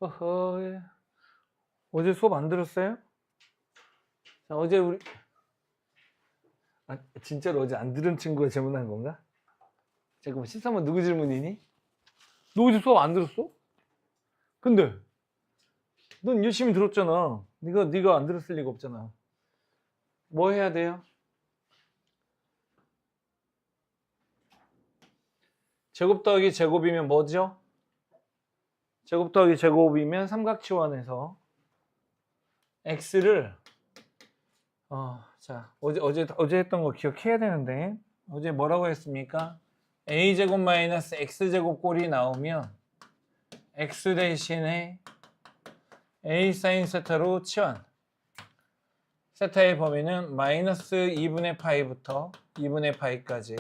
허허. 어제 수업 안 들었어요? 자, 어제 우리 진짜로 어제 안 들은 친구가 질문한 건가? 잠깐만 13번 누구 질문이니? 너 어제 수업 안 들었어? 근데 넌 열심히 들었잖아. 네가 안 들었을 리가 없잖아. 뭐 해야 돼요? 제곱 더하기 제곱이면 뭐죠? 제곱 더하기 제곱이면 삼각치환에서 x를 자 어제 했던 거 기억해야 되는데 어제 뭐라고 했습니까? a제곱 마이너스 x제곱 꼴이 나오면 x 대신에 a 사인 세타로 치환. 세타의 범위는 마이너스 2분의 파이부터 2분의 파이까지.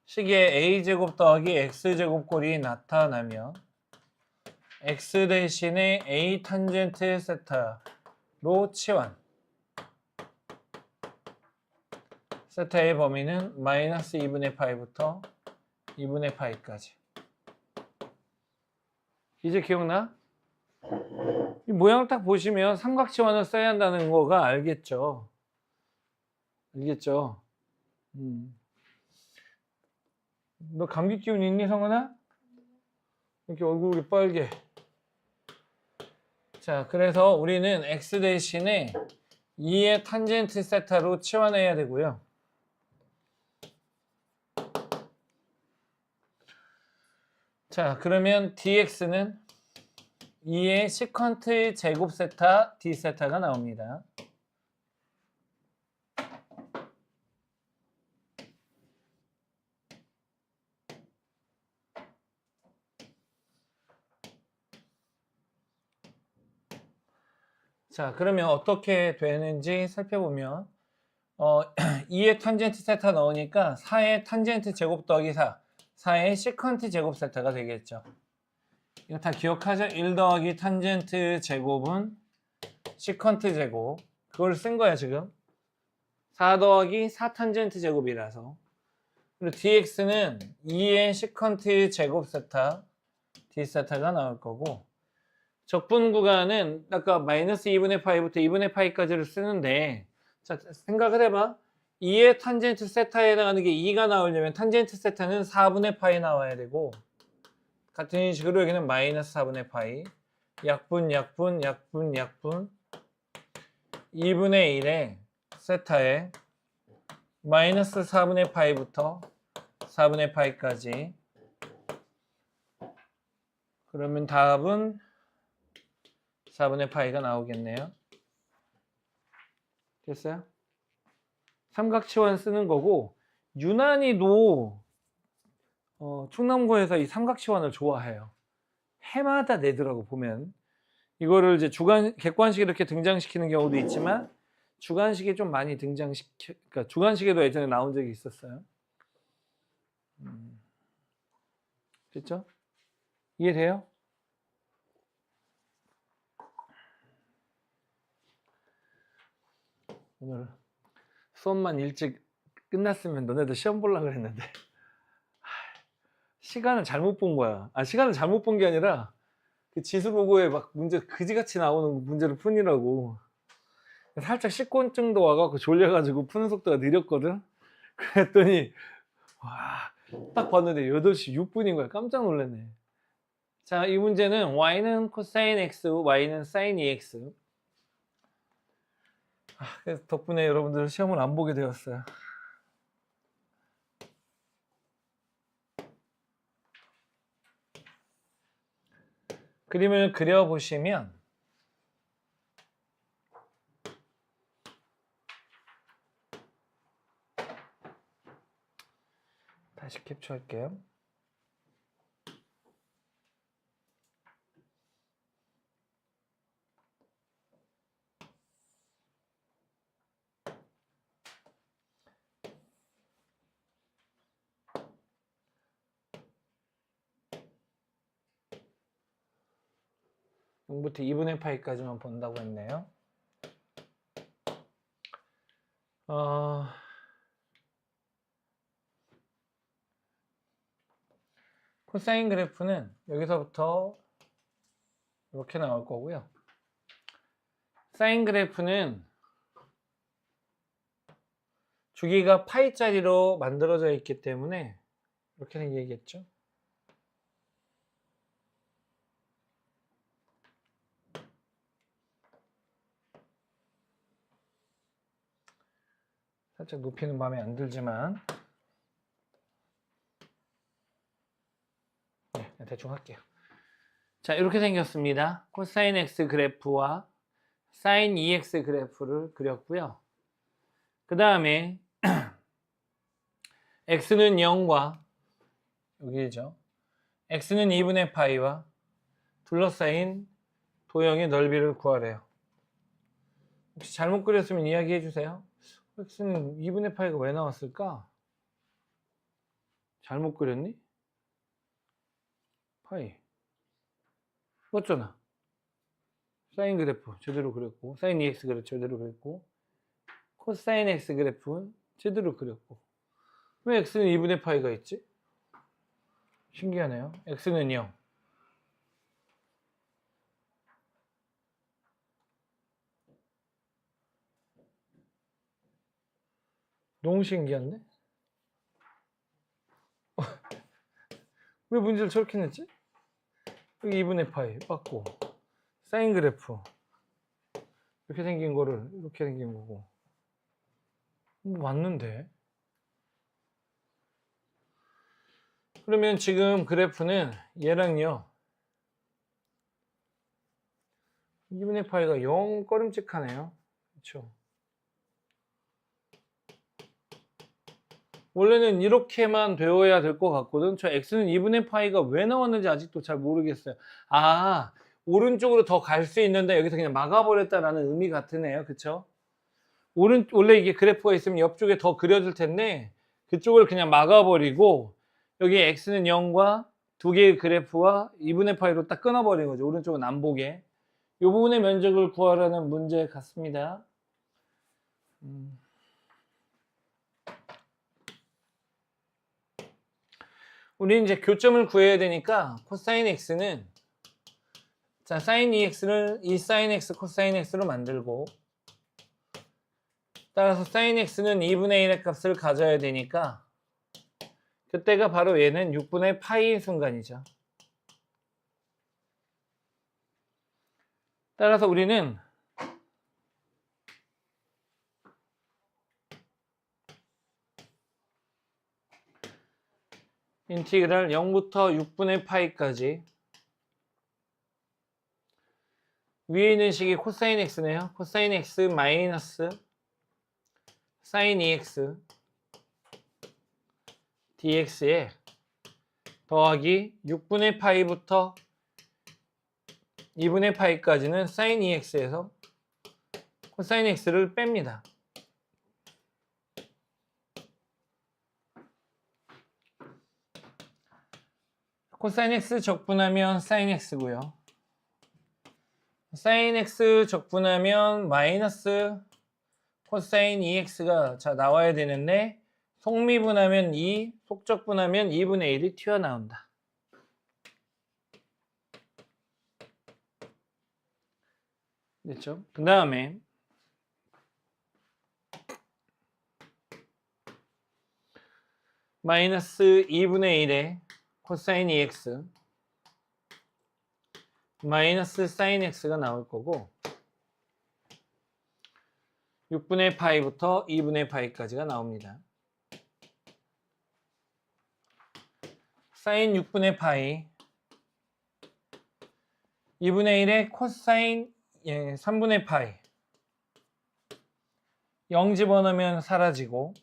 식에 a제곱 더하기 x제곱 꼴이 나타나면 x 대신에 a 탄젠트 세타로 치환. 세타의 범위는 마이너스 2분의 파이부터 2분의 파이까지. 이제 기억나? 이 모양 딱 보시면 삼각치환을 써야 한다는 거가 알겠죠? 알겠죠? 너 감기 기운 있니, 성은아? 이렇게 얼굴이 빨개. 자, 그래서 우리는 x 대신에 2의 탄젠트 세타로 치환해야 되고요. 자, 그러면 dx는 2의 시컨트 제곱 세타 d 세타가 나옵니다. 자, 그러면 어떻게 되는지 살펴보면 2의 탄젠트 세타 넣으니까 4의 탄젠트 제곱 더하기 4의 시컨트 제곱 세타가 되겠죠. 이거 다 기억하죠? 1 더하기 탄젠트 제곱은 시컨트 제곱. 그걸 쓴 거야 지금. 4 더하기 4 탄젠트 제곱이라서. 그리고 dx는 2의 시컨트 제곱 세타 d 세타가 나올 거고, 적분 구간은 아까 마이너스 2분의 파이부터 2분의 파이까지를 쓰는데, 자, 생각을 해봐. 2의 탄젠트 세타에 해당하는 게 2가 나오려면 탄젠트 세타는 4분의 파이 나와야 되고, 같은 식으로 여기는 마이너스 4분의 파이, 약분 2분의 1에 세타에 마이너스 4분의 파이부터 4분의 파이까지. 그러면 답은 4분의 파이가 나오겠네요. 됐어요? 삼각치환 쓰는 거고, 유난히도 충남고에서 이 삼각치환을 좋아해요. 해마다 내더라고 보면. 이거를 이제 객관식에 이렇게 등장시키는 경우도 있지만 주관식에 좀 많이 그러니까 주관식에도 예전에 나온 적이 있었어요. 됐죠? 이해돼요? 오늘 수업만 일찍 끝났으면 너네들 시험 보려고 그랬는데 시간을 잘못 본 거야. 시간을 잘못 본 게 아니라 그 지수보고에 막 문제 그지같이 나오는 문제를 푸느라고 살짝 식곤증도 와갖고 졸려가지고 푸는 속도가 느렸거든. 그랬더니 와, 딱 봤는데 8시 6분인 거야. 깜짝 놀랐네. 자, 이 문제는 y는 코사인 x, y는 사인 2x. 그래서 덕분에 여러분들 시험을 안 보게 되었어요. 그림을 그려보시면 다시 캡처할게요.0부터 2분의 파이까지만 본다고 했네요. 코사인 그래프는 여기서부터 이렇게 나올 거고요. 사인 그래프는 주기가 파이짜리로 만들어져 있기 때문에 이렇게 생기겠죠. 살짝 높이는 마음에 안 들지만 네, 대충 할게요. 자, 이렇게 생겼습니다. 코사인 x 그래프와 사인 2x 그래프를 그렸고요. 그 다음에 x는 0과 여기죠. x는 2분의 파이와 둘러싸인 도형의 넓이를 구하래요. 혹시 잘못 그렸으면 이야기해 주세요. x는 2분의 파이가 왜 나왔을까? 잘못 그렸니? 파이 맞잖아. 사인 그래프 제대로 그렸고, 사인 2x 그래프 제대로 그렸고, 코사인 x 그래프는 제대로 그렸고, 왜 x는 2분의 파이가 있지? 신기하네요. x는 0. 너무 신기한데? 왜 문제를 저렇게 냈지? 여기 2분의 파이 맞고, 사인 그래프 이렇게 생긴 거를 이렇게 생긴 거고, 맞는데? 그러면 지금 그래프는 얘랑요 2분의 파이가 0 꺼림칙하네요. 그렇죠? 원래는 이렇게만 되어야 될 것 같거든. 저 x는 2분의 파이가 왜 나왔는지 아직도 잘 모르겠어요. 아, 오른쪽으로 더 갈 수 있는데 여기서 그냥 막아버렸다라는 의미 같으네요. 그쵸? 원래 이게 그래프가 있으면 옆쪽에 더 그려질 텐데 그쪽을 그냥 막아버리고 여기 x는 0과 두 개의 그래프와 2분의 파이로 딱 끊어버린 거죠. 오른쪽은 안 보게. 이 부분의 면적을 구하라는 문제 같습니다. 우리 이제 교점을 구해야 되니까 코사인 x는 자 사인 2x를 이 사인 x 코사인 x로 만들고 따라서 사인 x는 2분의 1의 값을 가져야 되니까 그때가 바로 얘는 6분의 파이인 순간이죠. 따라서 우리는 인티그랄 0부터 6분의 파이까지 위에 있는 식이 코사인 x네요. 코사인 x 마이너스 사인 2x dx에 더하기 6분의 파이부터 2분의 파이까지는 사인 2x에서 코사인 x를 뺍니다. 코사인 x 적분하면 사인 x고요. 사인 x 적분하면 마이너스 코사인 2x가 자 나와야 되는데 속미분하면 2, 속적분하면 2분의 1이 튀어나온다. 됐죠? 그 다음에 마이너스 2분의 1에 코사인 2x 마이너스 사인 x가 나올 거고 6분의 파이부터 2분의 파이까지가 나옵니다. 사인 6분의 파이 2분의 1에 코사인 3분의 파이 0 집어넣으면 사라지고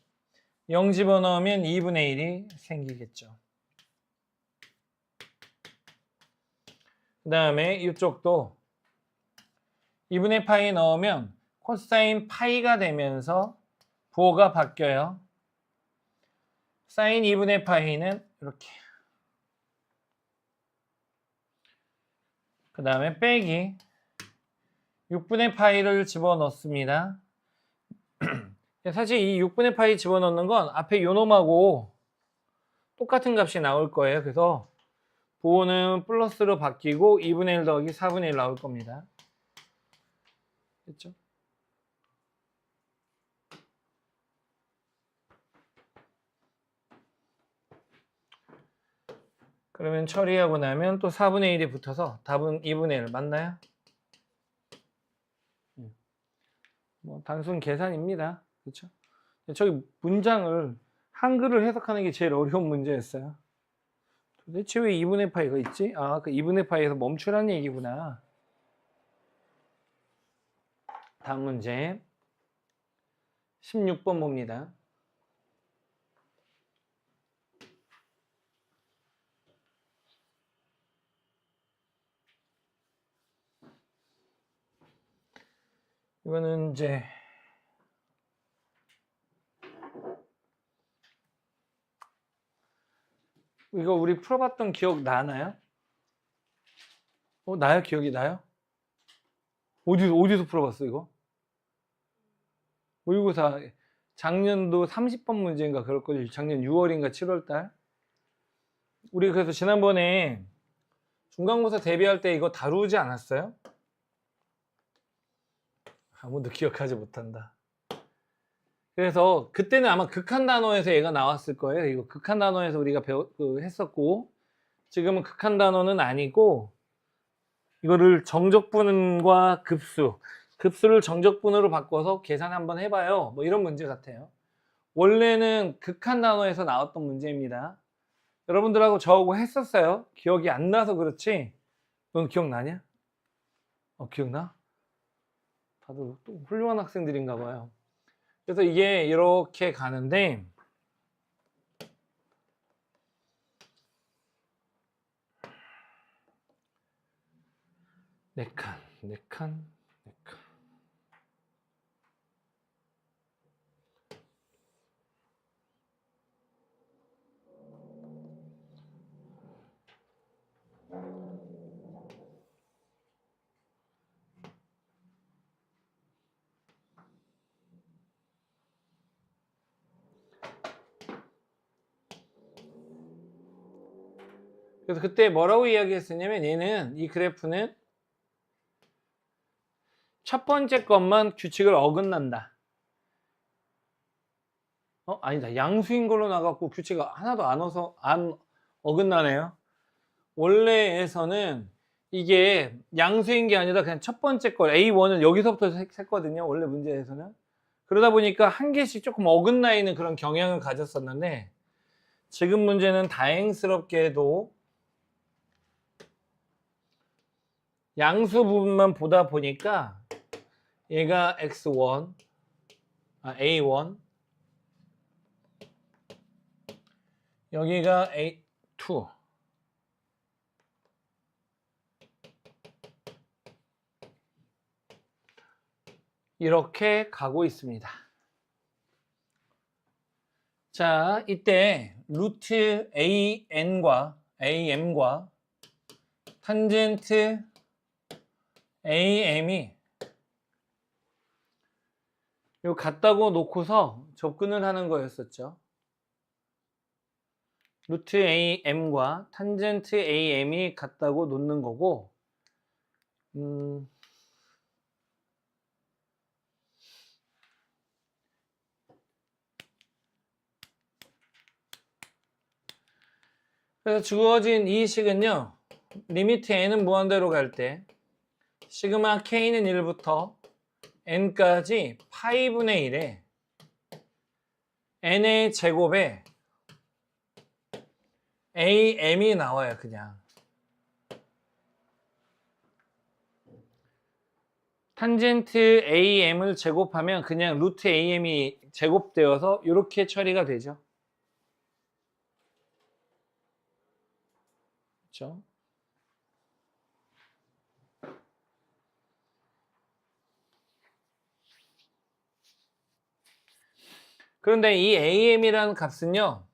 0 집어넣으면 2분의 1이 생기겠죠. 그 다음에 이쪽도 2분의 파이 넣으면 코사인 파이가 되면서 부호가 바뀌어요. 사인 2분의 파이는 이렇게 그 다음에 빼기 6분의 파이를 집어넣습니다. 사실 이 6분의 파이 집어넣는 건 앞에 요놈하고 똑같은 값이 나올 거예요. 그래서 부호는 플러스로 바뀌고 2분의 1 더하기 4분의 1 나올 겁니다. 됐죠? 그러면 처리하고 나면 또 4분의 1이 붙어서 답은 2분의 1 맞나요? 뭐 단순 계산입니다. 그렇죠? 저기 문장을 한글을 해석하는 게 제일 어려운 문제였어요. 도대체 왜 2분의 파이가 있지? 아, 그 2분의 파이에서 멈추라는 얘기구나. 다음 문제 16번 봅니다. 이거는 이제 이거 우리 풀어봤던 기억 나나요? 나요? 기억이 나요? 어디서 풀어봤어 이거? 모의고사 작년도 30번 문제인가 그럴 거예요. 작년 6월인가 7월달. 우리 그래서 지난번에 중간고사 대비할 때 이거 다루지 않았어요? 아무도 기억하지 못한다. 그래서 그때는 아마 극한 단어에서 얘가 나왔을 거예요. 이거 극한 단어에서 우리가 했었고, 지금은 극한 단어는 아니고 이거를 정적분과 급수를 정적분으로 바꿔서 계산 한번 해봐요. 뭐 이런 문제 같아요. 원래는 극한 단어에서 나왔던 문제입니다. 여러분들하고 저하고 했었어요. 기억이 안 나서 그렇지. 넌 기억나냐? 기억나? 다들 또 훌륭한 학생들인가 봐요. 그래서 이게 이렇게 가는데 네 칸. 그래서 그때 뭐라고 이야기했었냐면 얘는 이 그래프는 첫 번째 것만 규칙을 어긋난다. 아니다. 양수인 걸로 나갔고 규칙이 하나도 안 어긋나네요. 원래에서는 이게 양수인 게 아니라 그냥 첫 번째 걸 A1을 여기서부터 셌거든요. 원래 문제에서는. 그러다 보니까 한 개씩 조금 어긋나 있는 그런 경향을 가졌었는데 지금 문제는 다행스럽게도 양수 부분만 보다 보니까 얘가 X1, A1 여기가 A2 이렇게 가고 있습니다. 자, 이때 루트 AM과 탄젠트 AM이 요 같다고 놓고서 접근을 하는 거였었죠. 루트 AM과 탄젠트 AM이 같다고 놓는 거고 그래서 주어진 이 식은요. 리미트 n은 무한대로 갈 때 시그마 k는 1부터 n까지 파이분의 1에 n의 제곱에 am이 나와요. 그냥 탄젠트 am을 제곱하면 그냥 루트 am이 제곱되어서 이렇게 처리가 되죠. 그렇죠? 그런데 이 am이라는 값은요.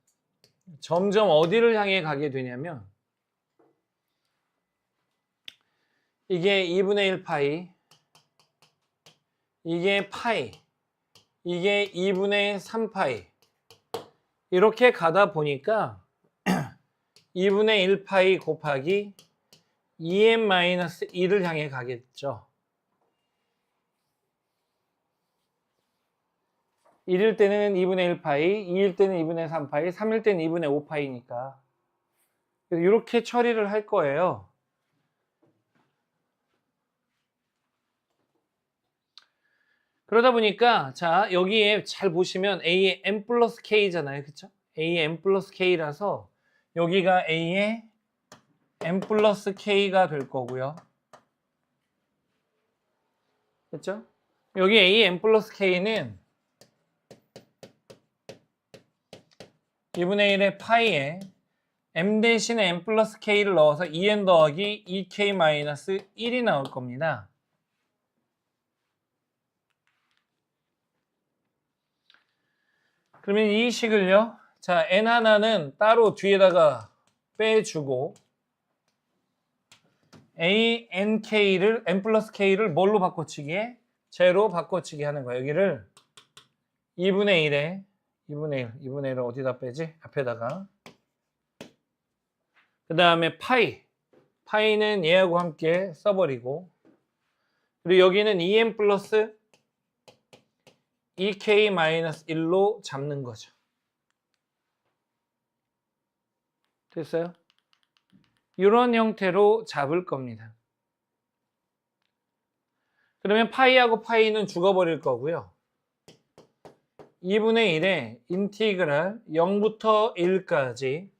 점점 어디를 향해 가게 되냐면 이게 2분의 1 파이 이게 파이 이게 2분의 3 파이 이렇게 가다 보니까 2분의 1파이 곱하기 2n-1을 향해 가겠죠. 1일 때는 2분의 1파이, 2일 때는 2분의 3파이, 3일 때는 2분의 5파이니까 이렇게 처리를 할 거예요. 그러다 보니까 자 여기에 잘 보시면 A의 n 플러스 K잖아요. 그쵸? A의 n 플러스 K라서 여기가 A의 n 플러스 K가 될 거고요. 그쵸? 여기 A의 n 플러스 K는 2분의 1의 파이에 m 대신에 n 플러스 K를 넣어서 2n 더하기 2K 마이너스 1이 나올 겁니다. 그러면 이 식을요. 자, n 하나는 따로 뒤에다가 빼주고 a nk를 n 플러스 k를 뭘로 바꿔치기해? 제로 바꿔치기 하는 거야. 여기를 2분의 1을 2분의 1을 어디다 빼지? 앞에다가 그 다음에 파이는 얘하고 함께 써버리고 그리고 여기는 2n 플러스 2k 마이너스 1로 잡는 거죠. 됐어요? 이런 형태로 잡을 겁니다. 그러면 파이하고 파이는 죽어버릴 거고요. 2분의 1에 인티그랄 0부터 1까지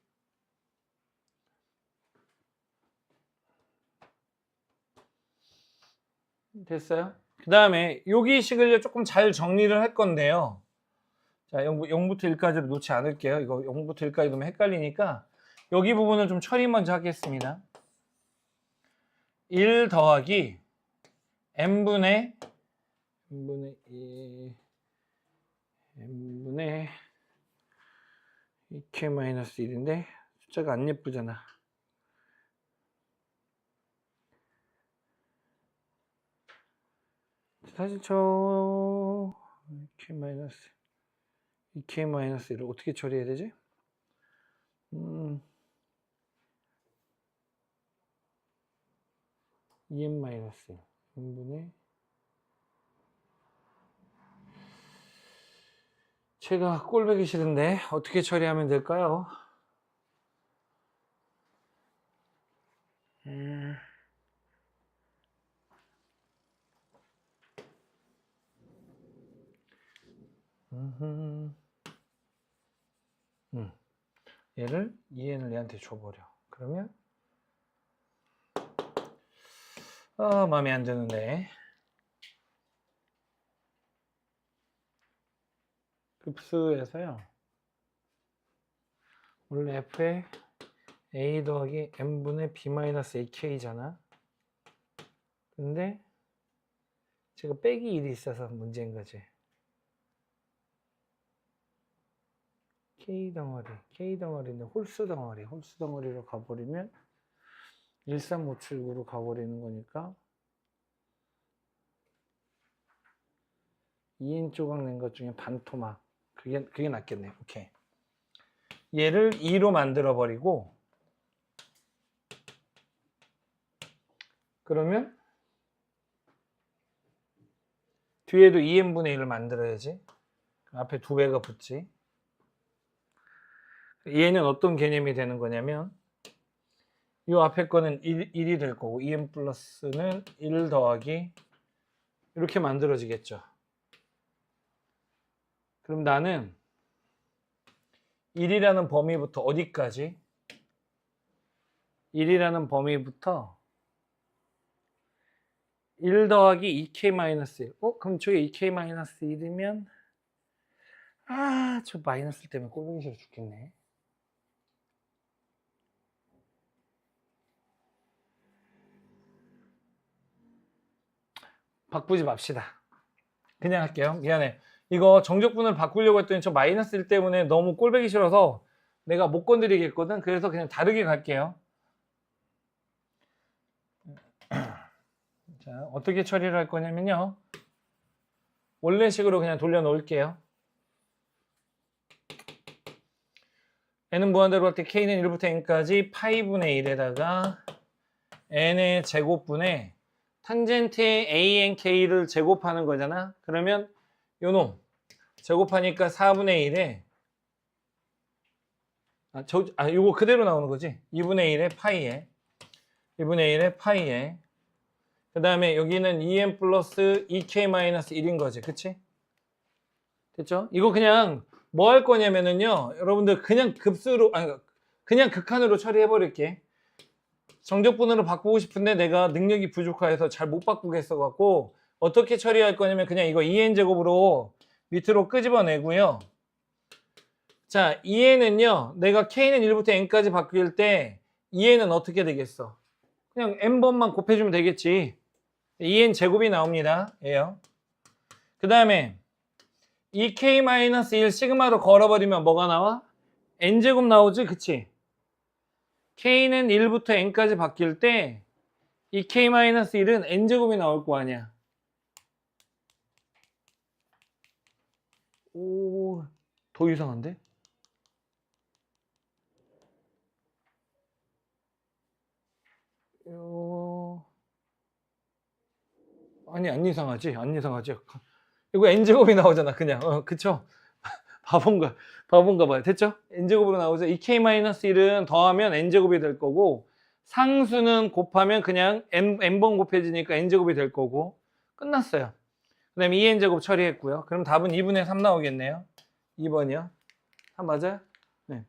됐어요? 그 다음에 여기 식을 조금 잘 정리를 할 건데요. 자, 0부터 1까지로 놓지 않을게요. 이거 0부터 1까지 놓으면 헷갈리니까 여기 부분을 좀 처리 먼저 하겠습니다. 1 더하기 n분의 2k-1인데 숫자가 안 예쁘잖아. 사실 저 2k-1을 어떻게 처리해야 되지? 2n-1 n분의 제가 꼴보기 싫은데 어떻게 처리하면 될까요? 얘를 2n을 얘한테 줘버려. 그러면 마음에 안 드는데 급수에서요. 원래 f에 a 더하기 n분의 b-ak잖아. 근데 제가 빼기 1이 있어서 문제인 거지. K덩어리인데 홀수 덩어리로 가버리면 13579로 가버리는 거니까 2인 조각 낸 것 중에 반토막 그게 낫겠네. 오케이. 얘를 2로 만들어 버리고 그러면 뒤에도 2n분의 1을 만들어야지. 앞에 2배가 붙지. 얘는 어떤 개념이 되는 거냐면 이 앞에 거는 1이 될 거고 2n 플러스는 1 더하기 이렇게 만들어지겠죠. 그럼 나는 1이라는 범위부터 어디까지? 1이라는 범위부터 1 더하기 2k-1 그럼 저게 2k-1이면 저 마이너스 때문에 꼴보기 싫어 죽겠네. 바꾸지 맙시다. 그냥 할게요. 미안해. 이거 정적분을 바꾸려고 했더니 저 마이너스 1 때문에 너무 꼴보기 싫어서 내가 못 건드리겠거든. 그래서 그냥 다르게 갈게요. 자, 어떻게 처리를 할 거냐면요. 원래식으로 그냥 돌려놓을게요. n은 무한대로 갈 때 k는 1부터 n까지 파이분의 1에다가 n의 제곱분에 탄젠트의 ank를 제곱하는 거잖아. 그러면 요놈 제곱하니까 4분의 1에 요거 그대로 나오는 거지. 2분의 1에 파이에 2분의 1에 파이에 그 다음에 여기는 2n 플러스 2k-1인 거지. 그치? 됐죠? 이거 그냥 뭐 할 거냐면은요. 여러분들 그냥 급수로, 아니, 그냥 극한으로 처리해 버릴게. 정적분으로 바꾸고 싶은데 내가 능력이 부족해서 잘 못 바꾸겠어 갖고 어떻게 처리할 거냐면 그냥 이거 2n제곱으로 밑으로 끄집어내고요. 자, 2n은요. 내가 k는 1부터 n까지 바뀔 때 2n은 어떻게 되겠어? 그냥 n번만 곱해주면 되겠지. 2n 제곱이 나옵니다. 예요. 그 다음에 2k-1 시그마로 걸어버리면 뭐가 나와? n제곱 나오지? 그치? k는 1부터 n까지 바뀔 때 2k-1은 n제곱이 나올 거 아니야. 오, 더 이상한데? 아니, 안 이상하지? 안 이상하지? 이거 n제곱이 나오잖아, 그냥. 그쵸? 바본가 봐요. 됐죠? n제곱으로 나오죠? 2k-1은 더하면 n제곱이 될 거고, 상수는 곱하면 그냥 n번 곱해지니까 n제곱이 될 거고, 끝났어요. 그 다음에 2n제곱 처리했고요. 그럼 답은 2분의 3 나오겠네요. 2번이요. 맞아요? 네.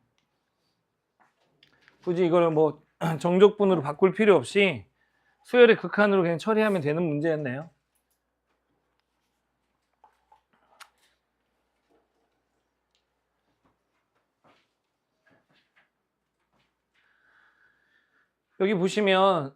굳이 이거를 뭐 정적분으로 바꿀 필요 없이 수열의 극한으로 그냥 처리하면 되는 문제였네요. 여기 보시면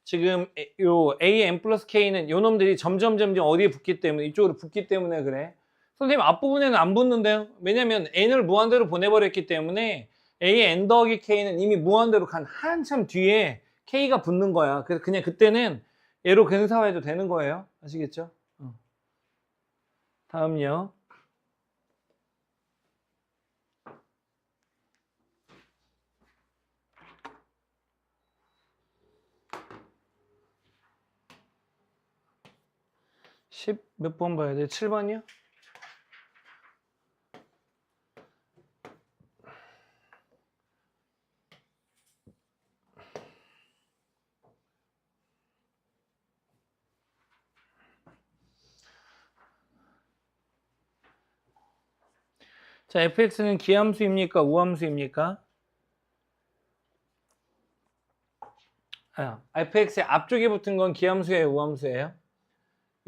지금 요 a_n 플러스 k는 요 놈들이 점점 어디에 붙기 때문에 이쪽으로 붙기 때문에 그래. 선생님 앞부분에는 안 붙는데요. 왜냐면 n을 무한대로 보내버렸기 때문에 a_n 더하기 k는 이미 무한대로 간 한참 뒤에 k가 붙는 거야. 그래서 그냥 그때는 얘로 근사화해도 되는 거예요. 아시겠죠? 다음요. 몇 번 봐야 돼? 7번이요? 자, fx는 기함수입니까? 우함수입니까? fx의 앞쪽에 붙은 건 기함수예요? 우함수예요?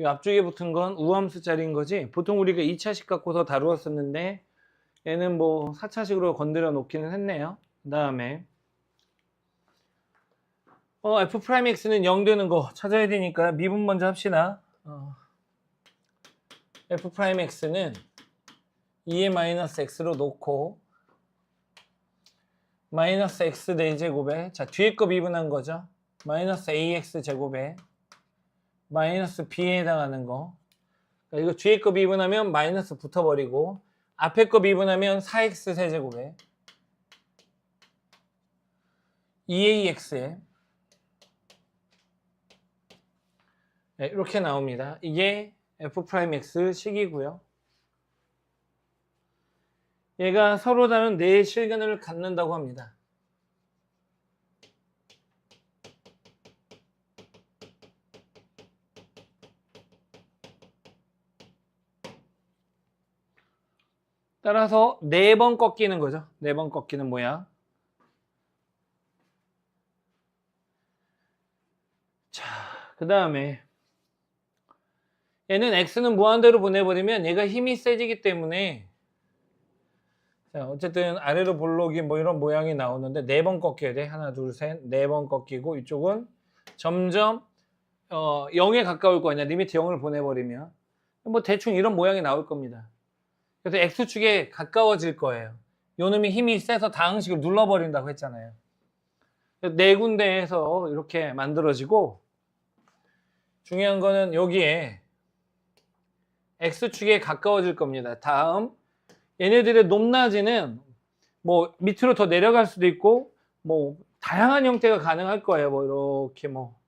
이 앞쪽에 붙은 건 우함수짜리인 거지. 보통 우리가 2차식 갖고서 다루었었는데 얘는 뭐 4차식으로 건드려 놓기는 했네요. 그 다음에 f'x는 0 되는 거 찾아야 되니까 미분 먼저 합시다. f'x는 2의 마이너스 x로 놓고 마이너스 x 4제곱에 자 뒤에 거 미분한 거죠. 마이너스 ax 제곱에 마이너스 b에 해당하는 거. 그러니까 이거 뒤에 거 미분하면 마이너스 붙어버리고 앞에 거 미분하면 4x 세제곱에 2ax에 네, 이렇게 나옵니다. 이게 f'x 식이고요. 얘가 서로 다른 네 실근을 갖는다고 합니다. 따라서 4번 꺾이는 거죠. 4번 꺾이는 모양. 자, 그 다음에 얘는 x는 무한대로 보내버리면 얘가 힘이 세지기 때문에 자, 어쨌든 아래로 볼록이 뭐 이런 모양이 나오는데 4번 꺾여야 돼. 하나, 둘, 셋, 4번 꺾이고 이쪽은 점점 0에 가까울 거 아니야. 리미트 0을 보내버리면 뭐 대충 이런 모양이 나올 겁니다. 그래서 X축에 가까워질 거예요. 요놈이 힘이 세서 다항식을 눌러버린다고 했잖아요. 네 군데에서 이렇게 만들어지고 중요한 거는 여기에 X축에 가까워질 겁니다. 다음 얘네들의 높낮이는 뭐 밑으로 더 내려갈 수도 있고 뭐 다양한 형태가 가능할 거예요. 뭐 이렇게 뭐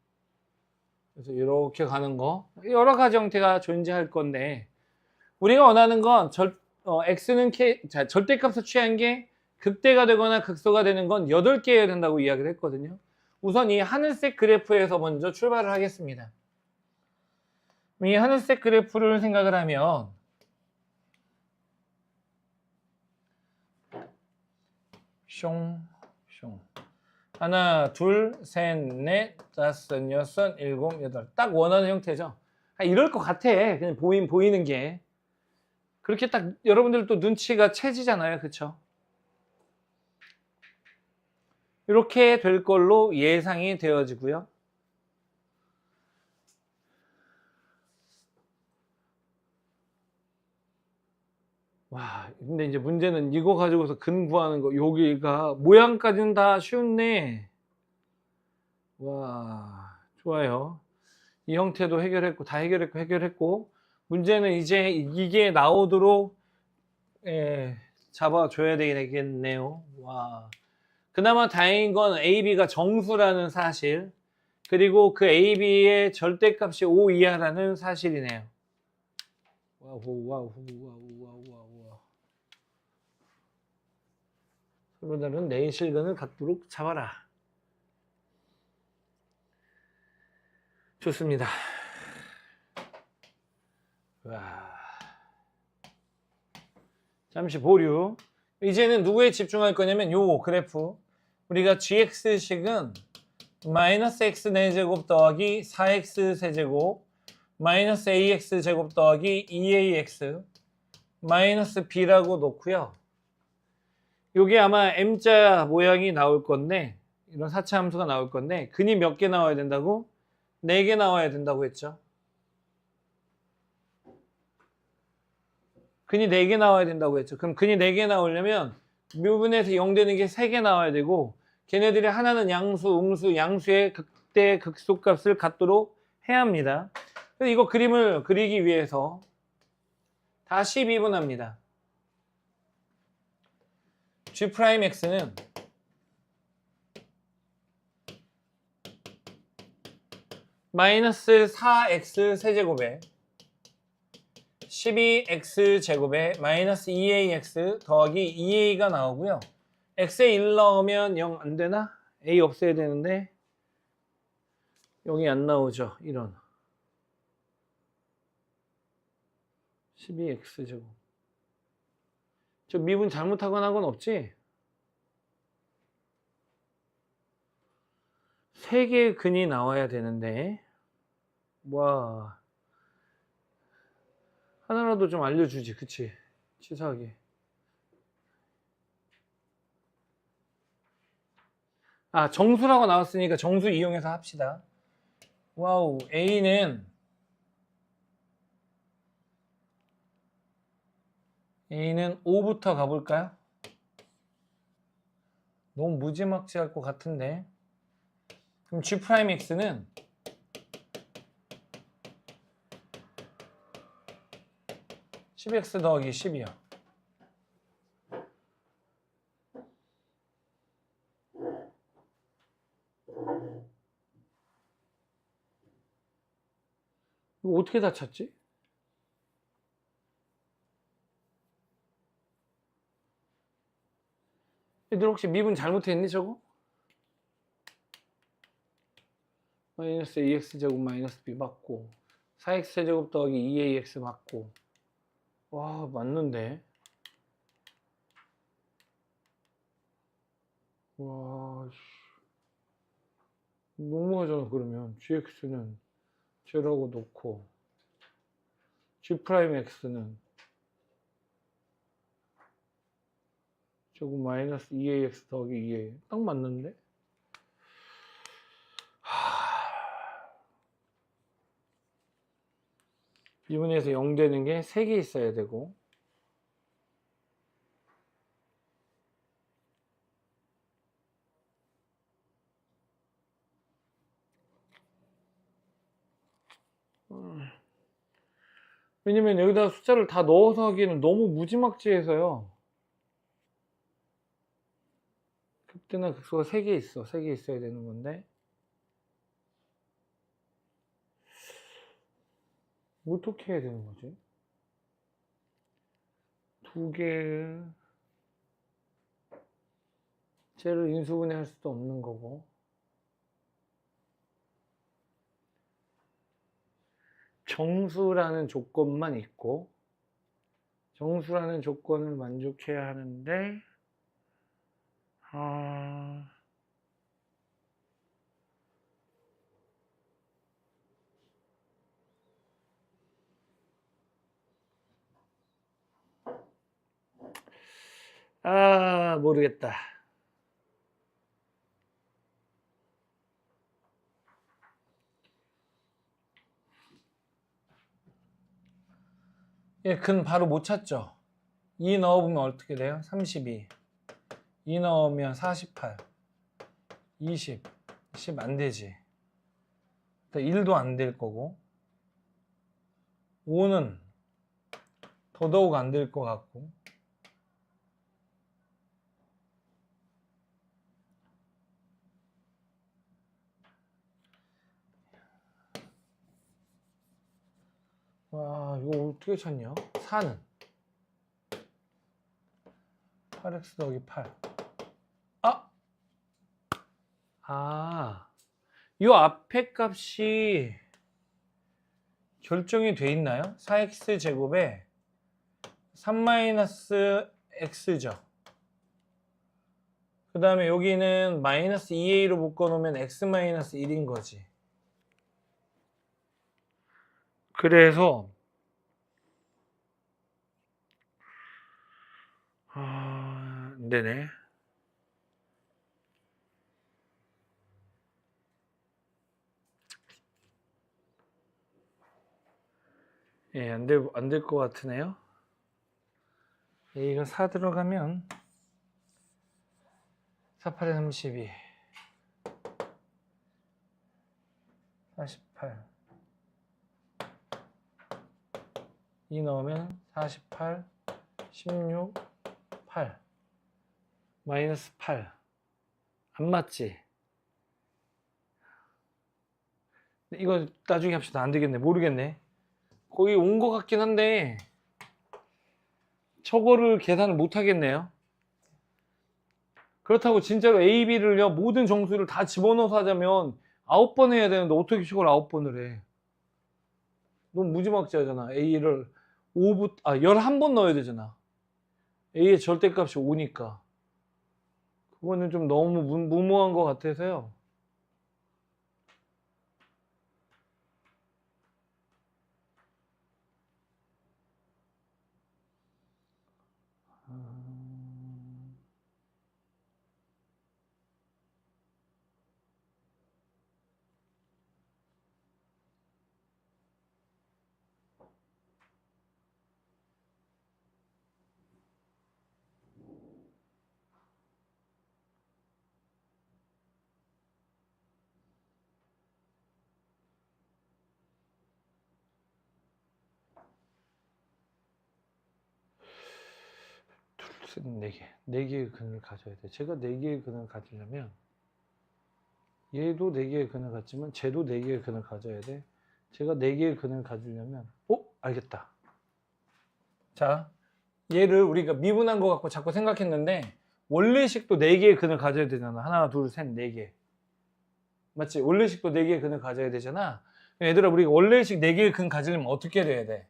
그래서 이렇게 가는 거 여러 가지 형태가 존재할 건데 우리가 원하는 건 x는 절대값을 취한 게 극대가 되거나 극소가 되는 건 8개여야 된다고 이야기를 했거든요. 우선 이 하늘색 그래프에서 먼저 출발을 하겠습니다. 이 하늘색 그래프를 생각을 하면 하나, 둘, 셋, 넷, 다섯, 여섯, 일곱, 여덟. 딱 원하는 형태죠. 이럴 것 같아. 그냥 보이는 게. 그렇게 딱 여러분들 또 눈치가 채지잖아요. 그쵸? 이렇게 될 걸로 예상이 되어지고요. 와, 근데 이제 문제는 이거 가지고서 근 구하는 거. 여기가 모양까지는 다 쉬운데. 와, 좋아요. 이 형태도 해결했고, 다 해결했고. 문제는 이제 이게 나오도록 잡아줘야 되겠네요. 와. 그나마 다행인 건 AB가 정수라는 사실, 그리고 그 AB의 절대값이 5 이하라는 사실이네요. 와우. 서로다른 내실근을 갖도록 잡아라. 좋습니다. 와. 잠시 보류. 이제는 누구에 집중할 거냐면 요 그래프. 우리가 gx식은 마이너스 x 4제곱 더하기 4x 세제곱 마이너스 ax 제곱 더하기 2ax 마이너스 b라고 놓고요. 요게 아마 m자 모양이 나올 건데 이런 사차 함수가 나올 건데 근이 몇 개 나와야 된다고? 4개 나와야 된다고 했죠. 근이 4개 나와야 된다고 했죠. 그럼 근이 4개 나오려면 묘분에서 0 되는 게 3개 나와야 되고 걔네들이 하나는 양수, 음수, 양수의 극대, 극소값을 갖도록 해야 합니다. 그래서 이거 그림을 그리기 위해서 다시 미분합니다. G'X는 마이너스 4x 세제곱에 12x 제곱에 마이너스 2ax 더하기 2a가 나오고요. x에 1 넣으면 0 안 되나? a 없애야 되는데 0이 안 나오죠. 이런 12x 제곱. 저 미분 잘못하거나 한 건 없지? 3개의 근이 나와야 되는데 와 하나라도 좀 알려주지. 그치? 치사하게. 아, 정수라고 나왔으니까 정수 이용해서 합시다. 와우, A는 5부터 가볼까요? 너무 무지막지할 것 같은데. 그럼 G'X는 (10x) 더하기 10이요. 이거 어떻게 다 찾지? 얘들 혹시 미분 잘못했니 저거? 마이너스 ax 제곱 마이너스 b 맞고 4x 세제곱 더하기 2ax 맞고 와 맞는데 와 너무하잖아. 그러면 gx는 제로라고 놓고 G'X는 제곱 마이너스 2ax 더하기 2a 딱 맞는데? 미분에서 0 되는 게 3개 있어야 되고 왜냐면 여기다 숫자를 다 넣어서 하기에는 너무 무지막지해서요. 극대나 극소가 3개 있어. 3개 있어야 되는 건데. 어떻게 해야 되는 거지? 2개, 쟤를 인수분해할 수도 없는 거고. 정수라는 조건만 있고, 정수라는 조건을 만족해야 하는데, 모르겠다. 예, 근 바로 못 찾죠. 2 넣어보면 어떻게 돼요? 32. 2 넣으면 48. 20. 10 안 되지. 1도 안 될 거고. 5는 더더욱 안 될 것 같고. 와, 이거 어떻게 찾냐? 4는 8x 더하기 8. 이 앞에 값이 결정이 돼 있나요? 4x 제곱에 3-x죠. 그 다음에 여기는 마이너스 2a로 묶어놓으면 x-1인 거지. 그래서 안 되네. 예, 안 될 것 같으네요. 이거 4 들어가면 4, 8에 32 48 2 넣으면 48 16 8 마이너스 8 안 맞지? 이거 나중에 합시다. 안 되겠네. 모르겠네. 거의 온 것 같긴 한데 저거를 계산을 못 하겠네요. 그렇다고 진짜로 A, B를요 모든 정수를 다 집어넣어서 하자면 9번 해야 되는데 어떻게 저걸 9번을 해? 너무 무지막지하잖아. A를 11번 넣어야 되잖아. A의 절대값이 5니까 그거는 좀 너무 무모한 것 같아서요. 둘, 셋, 4개. 4개의 근을 가져야 돼. 제가 4개의 근을 가지려면 얘도 4개의 근을 갖지만 쟤도 4개의 근을 가져야 돼. 제가 4개의 근을 가지려면 알겠다. 자, 얘를 우리가 미분한 것 같고 자꾸 생각했는데 원래식도 4개의 근을 가져야 되잖아. 하나, 둘, 셋, 4개. 맞지? 원래식도 4개의 근을 가져야 되잖아. 얘들아, 우리가 원래식 4개의 근 가지려면 어떻게 돼야 돼?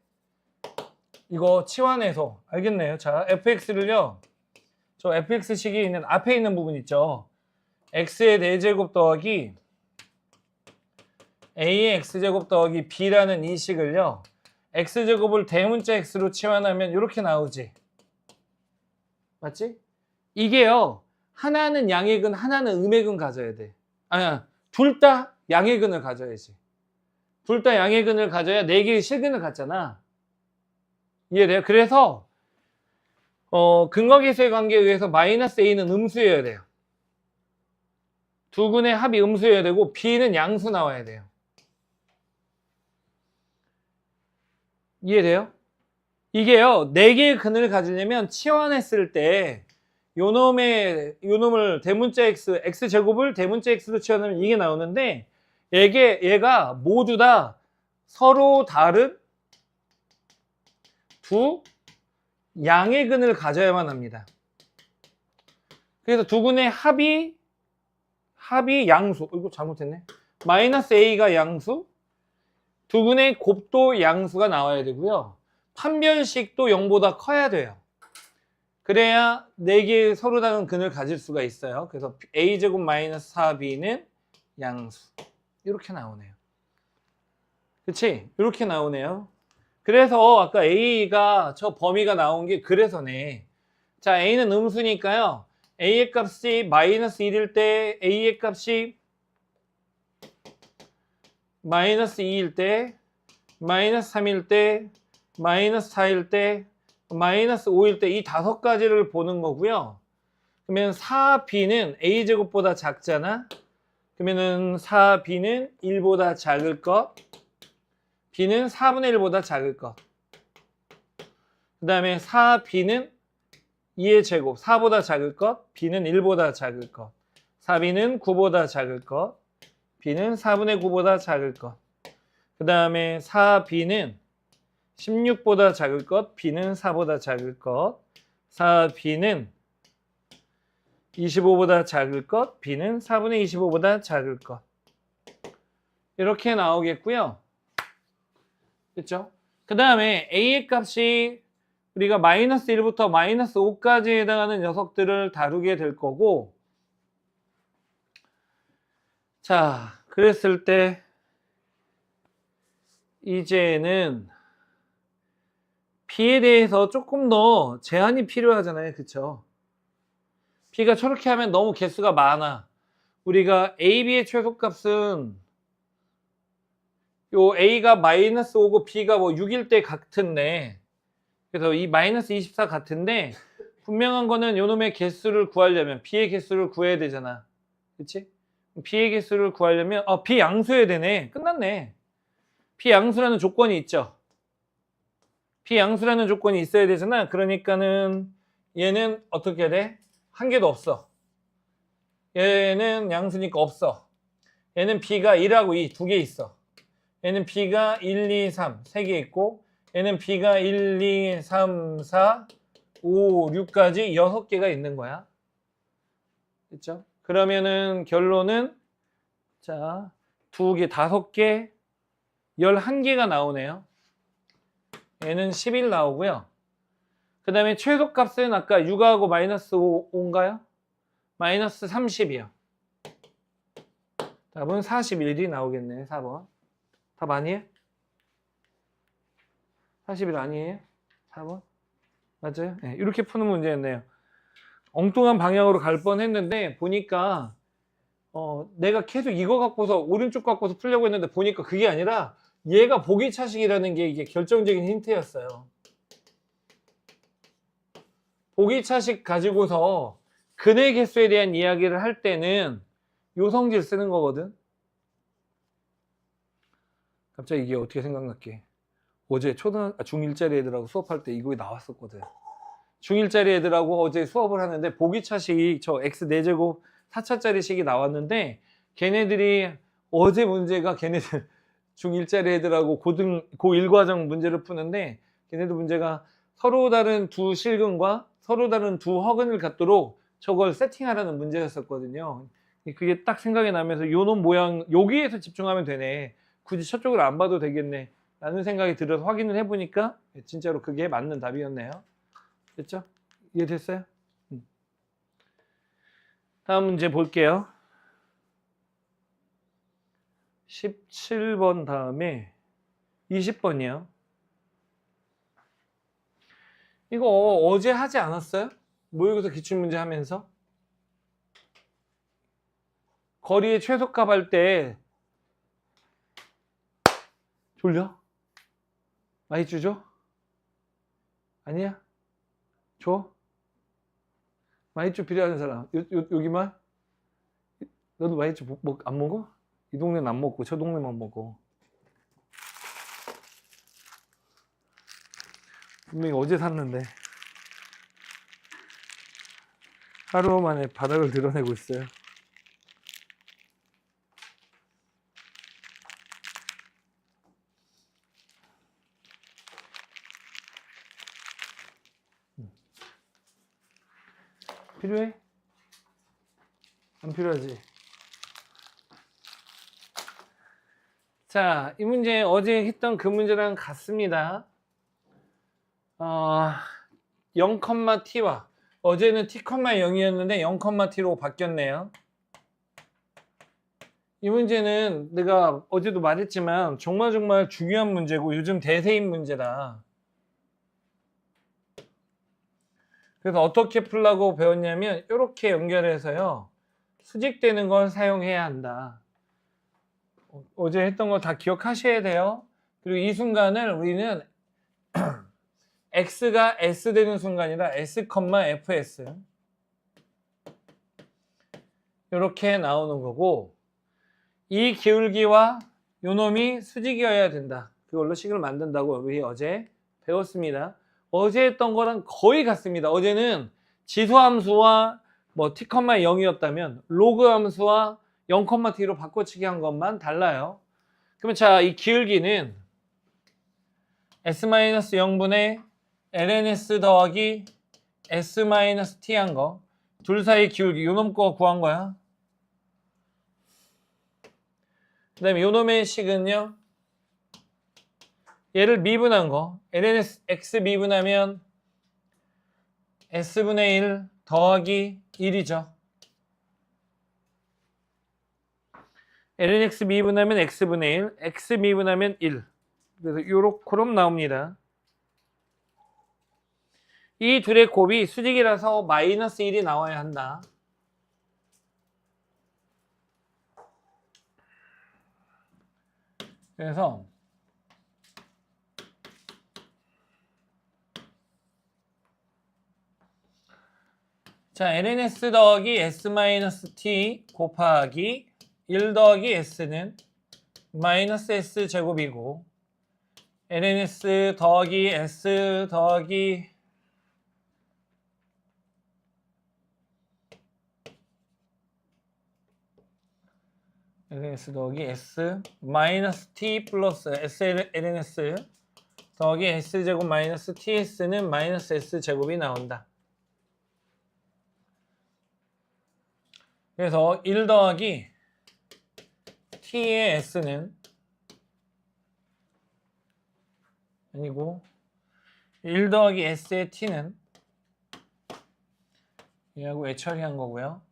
이거 치환해서 알겠네요. 자, fx를요. 저 fx식이 있는 앞에 있는 부분 있죠. x의 4제곱 더하기 a의 x제곱 더하기 b라는 이 식을요. x제곱을 대문자 x로 치환하면 이렇게 나오지. 맞지? 이게요. 하나는 양의 근, 하나는 음의 근 가져야 돼. 둘 다 양의 근을 가져야지. 둘 다 양의 근을 가져야 4개의 실근을 갖잖아. 이해돼요? 그래서 근거계수의 관계에 의해서 마이너스 a는 음수여야 돼요. 두 근의 합이 음수여야 되고 b는 양수 나와야 돼요. 이해돼요? 이게요, 4개의 근을 가지려면 치환했을 때 요놈을 대문자 x제곱을 대문자 x로 치환하면 이게 나오는데 얘가 모두 다 서로 다른 두 양의 근을 가져야만 합니다. 그래서 두 근의 합이 양수. 이거 잘못했네. 마이너스 a가 양수, 두 근의 곱도 양수가 나와야 되고요. 판별식도 0보다 커야 돼요. 그래야 4개의 서로 다른 근을 가질 수가 있어요. 그래서 a제곱 마이너스 4b는 양수. 이렇게 나오네요. 그치? 이렇게 나오네요. 그래서 아까 a가 저 범위가 나온 게 그래서네. 자, a는 음수니까요. a의 값이 마이너스 1일 때, a의 값이 마이너스 2일 때, 마이너스 3일 때, 마이너스 4일 때, 마이너스 5일 때 이 5가지를 보는 거고요. 그러면 4b는 a제곱보다 작잖아. 그러면은 4b는 1보다 작을 것, b는 4분의 1보다 작을 것. 그 다음에 4b는 2의 제곱, 4보다 작을 것, b는 1보다 작을 것. 4b는 9보다 작을 것, b는 4분의 9보다 작을 것. 그 다음에 4b는 16보다 작을 것, b는 4보다 작을 것. 4b는 25보다 작을 것, b는 4분의 25보다 작을 것. 이렇게 나오겠고요. 그렇죠? 그 다음에 a의 값이 우리가 마이너스 1부터 마이너스 5까지 해당하는 녀석들을 다루게 될 거고, 자, 그랬을 때 이제는 b에 대해서 조금 더 제한이 필요하잖아요. 그쵸? b가 저렇게 하면 너무 개수가 많아. 우리가 a, b의 최소값은 요 a가 마이너스 5고 b가 뭐 6일 때 같은데, 그래서 이 마이너스 24 같은데 분명한 거는 요놈의 개수를 구하려면 b의 개수를 구해야 되잖아. 그치? b의 개수를 구하려면 b 양수여야 되네. 끝났네. b 양수라는 조건이 있죠. b 양수라는 조건이 있어야 되잖아. 그러니까는 얘는 어떻게 돼? 한 개도 없어. 얘는 양수니까 없어. 얘는 b가 1하고 2 두 개 있어. 얘는 b가 1, 2, 3 세 개 있고, 얘는 b가 1, 2, 3, 4, 5, 6까지 6개가 있는 거야. 그렇죠? 그러면은 결론은 자, 2개, 5개, 11개가 나오네요. 얘는 11 나오고요. 그 다음에 최소값은 아까 6하고 마이너스 5인가요? 마이너스 30이요. 답은 41이 나오겠네. 4번. 답 아니에요? 41 아니에요? 4번? 맞아요? 네, 이렇게 푸는 문제였네요. 엉뚱한 방향으로 갈 뻔했는데 보니까 내가 계속 이거 갖고서 오른쪽 갖고서 풀려고 했는데 보니까 그게 아니라 얘가 보기차식이라는 게 이게 결정적인 힌트였어요. 보기차식 가지고서 근의 개수에 대한 이야기를 할 때는 요 성질 쓰는 거거든. 갑자기 이게 어떻게 생각났게. 어제 중1짜리 애들하고 수업할 때 이거 나왔었거든. 중1짜리 애들하고 어제 수업을 하는데 보기차식 저 x 4제곱 4차짜리 식이 나왔는데 걔네들이 어제 문제가 걔네들 중1짜리 애들하고 고1 과정 문제를 푸는데 걔네들 문제가 서로 다른 두 실근과 서로 다른 두 허근을 갖도록 저걸 세팅하라는 문제였었거든요. 그게 딱 생각이 나면서 요놈 모양 여기에서 집중하면 되네. 굳이 저쪽을 안 봐도 되겠네 라는 생각이 들어서 확인을 해보니까 진짜로 그게 맞는 답이었네요. 됐죠? 이해됐어요? 다음 문제 볼게요. 17번 다음에 20번이요. 이거 어제 하지 않았어요? 모의고사 기출문제 하면서? 거리의 최소값 할 때 졸려? 많이 주죠? 아니야? 줘? 많이 주 필요한 사람 여기만? 너도 많이 주 안 먹어? 이 동네는 안 먹고 저 동네만 먹어. 분명히 어제 샀는데. 하루 만에 바닥을 드러내고 있어요. 필요해? 안 필요하지? 자, 이 문제 어제 했던 그 문제랑 같습니다. 0,t와 어제는 t,0이었는데 0,t로 바뀌었네요. 이 문제는 내가 어제도 말했지만 정말 중요한 문제고 요즘 대세인 문제다. 그래서 어떻게 풀라고 배웠냐면 이렇게 연결해서요. 수직되는 걸 사용해야 한다. 어제 했던 거 다 기억하셔야 돼요. 그리고 이 순간을 우리는 x가 s 되는 순간이라 s, fs 이렇게 나오는 거고 이 기울기와 요 놈이 수직이어야 된다. 그걸로 식을 만든다고 우리 어제 배웠습니다. 어제 했던 거랑 거의 같습니다. 어제는 지수함수와 뭐 t,0이었다면 로그 함수와 0,t로 바꿔치기 한 것만 달라요. 그러면 자, 이 기울기는 s-0분의 lns 더하기 s-t 한 거. 둘 사이 기울기 요놈 거 구한 거야. 그 다음에 요놈의 식은요. 얘를 미분한 거. lns x 미분하면 s분의 1 더하기 1이죠. lnx 미분하면 x분의 1, x 미분하면 1. 그래서 요렇게 나옵니다. 이 둘의 곱이 수직이라서 마이너스 1이 나와야 한다. 그래서 자, lns 더하기 s-t 곱하기 1 더하기 s는 마이너스 s 제곱이고 lns 더하기 s 더하기 lns 더하기 s 마이너스 t 플러스 s lns 더하기 s제곱 마이너스 ts는 마이너스 s제곱이 나온다. 그래서 1 더하기 t의 s는 아니고 1 더하기 s의 t는 얘하고 외처리한 거고요.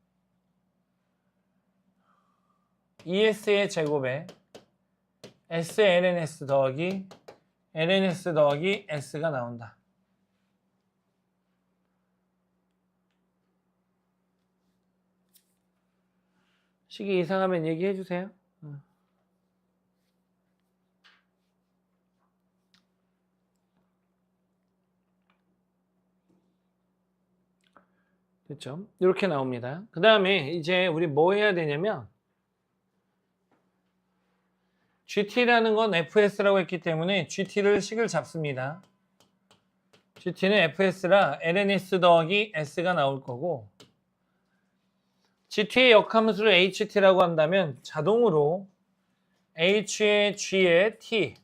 2s의 제곱에 s lns 더하기 lns 더하기 s가 나온다. 식이 이상하면 얘기해 주세요. 됐죠? 이렇게 나옵니다. 그 다음에 이제 우리 뭐 해야 되냐면 GT라는 건 FS라고 했기 때문에 GT를 식을 잡습니다. GT는 FS라 LNS 더하기 S가 나올 거고 GT의 역함수를 HT라고 한다면 자동으로 H의 G의 T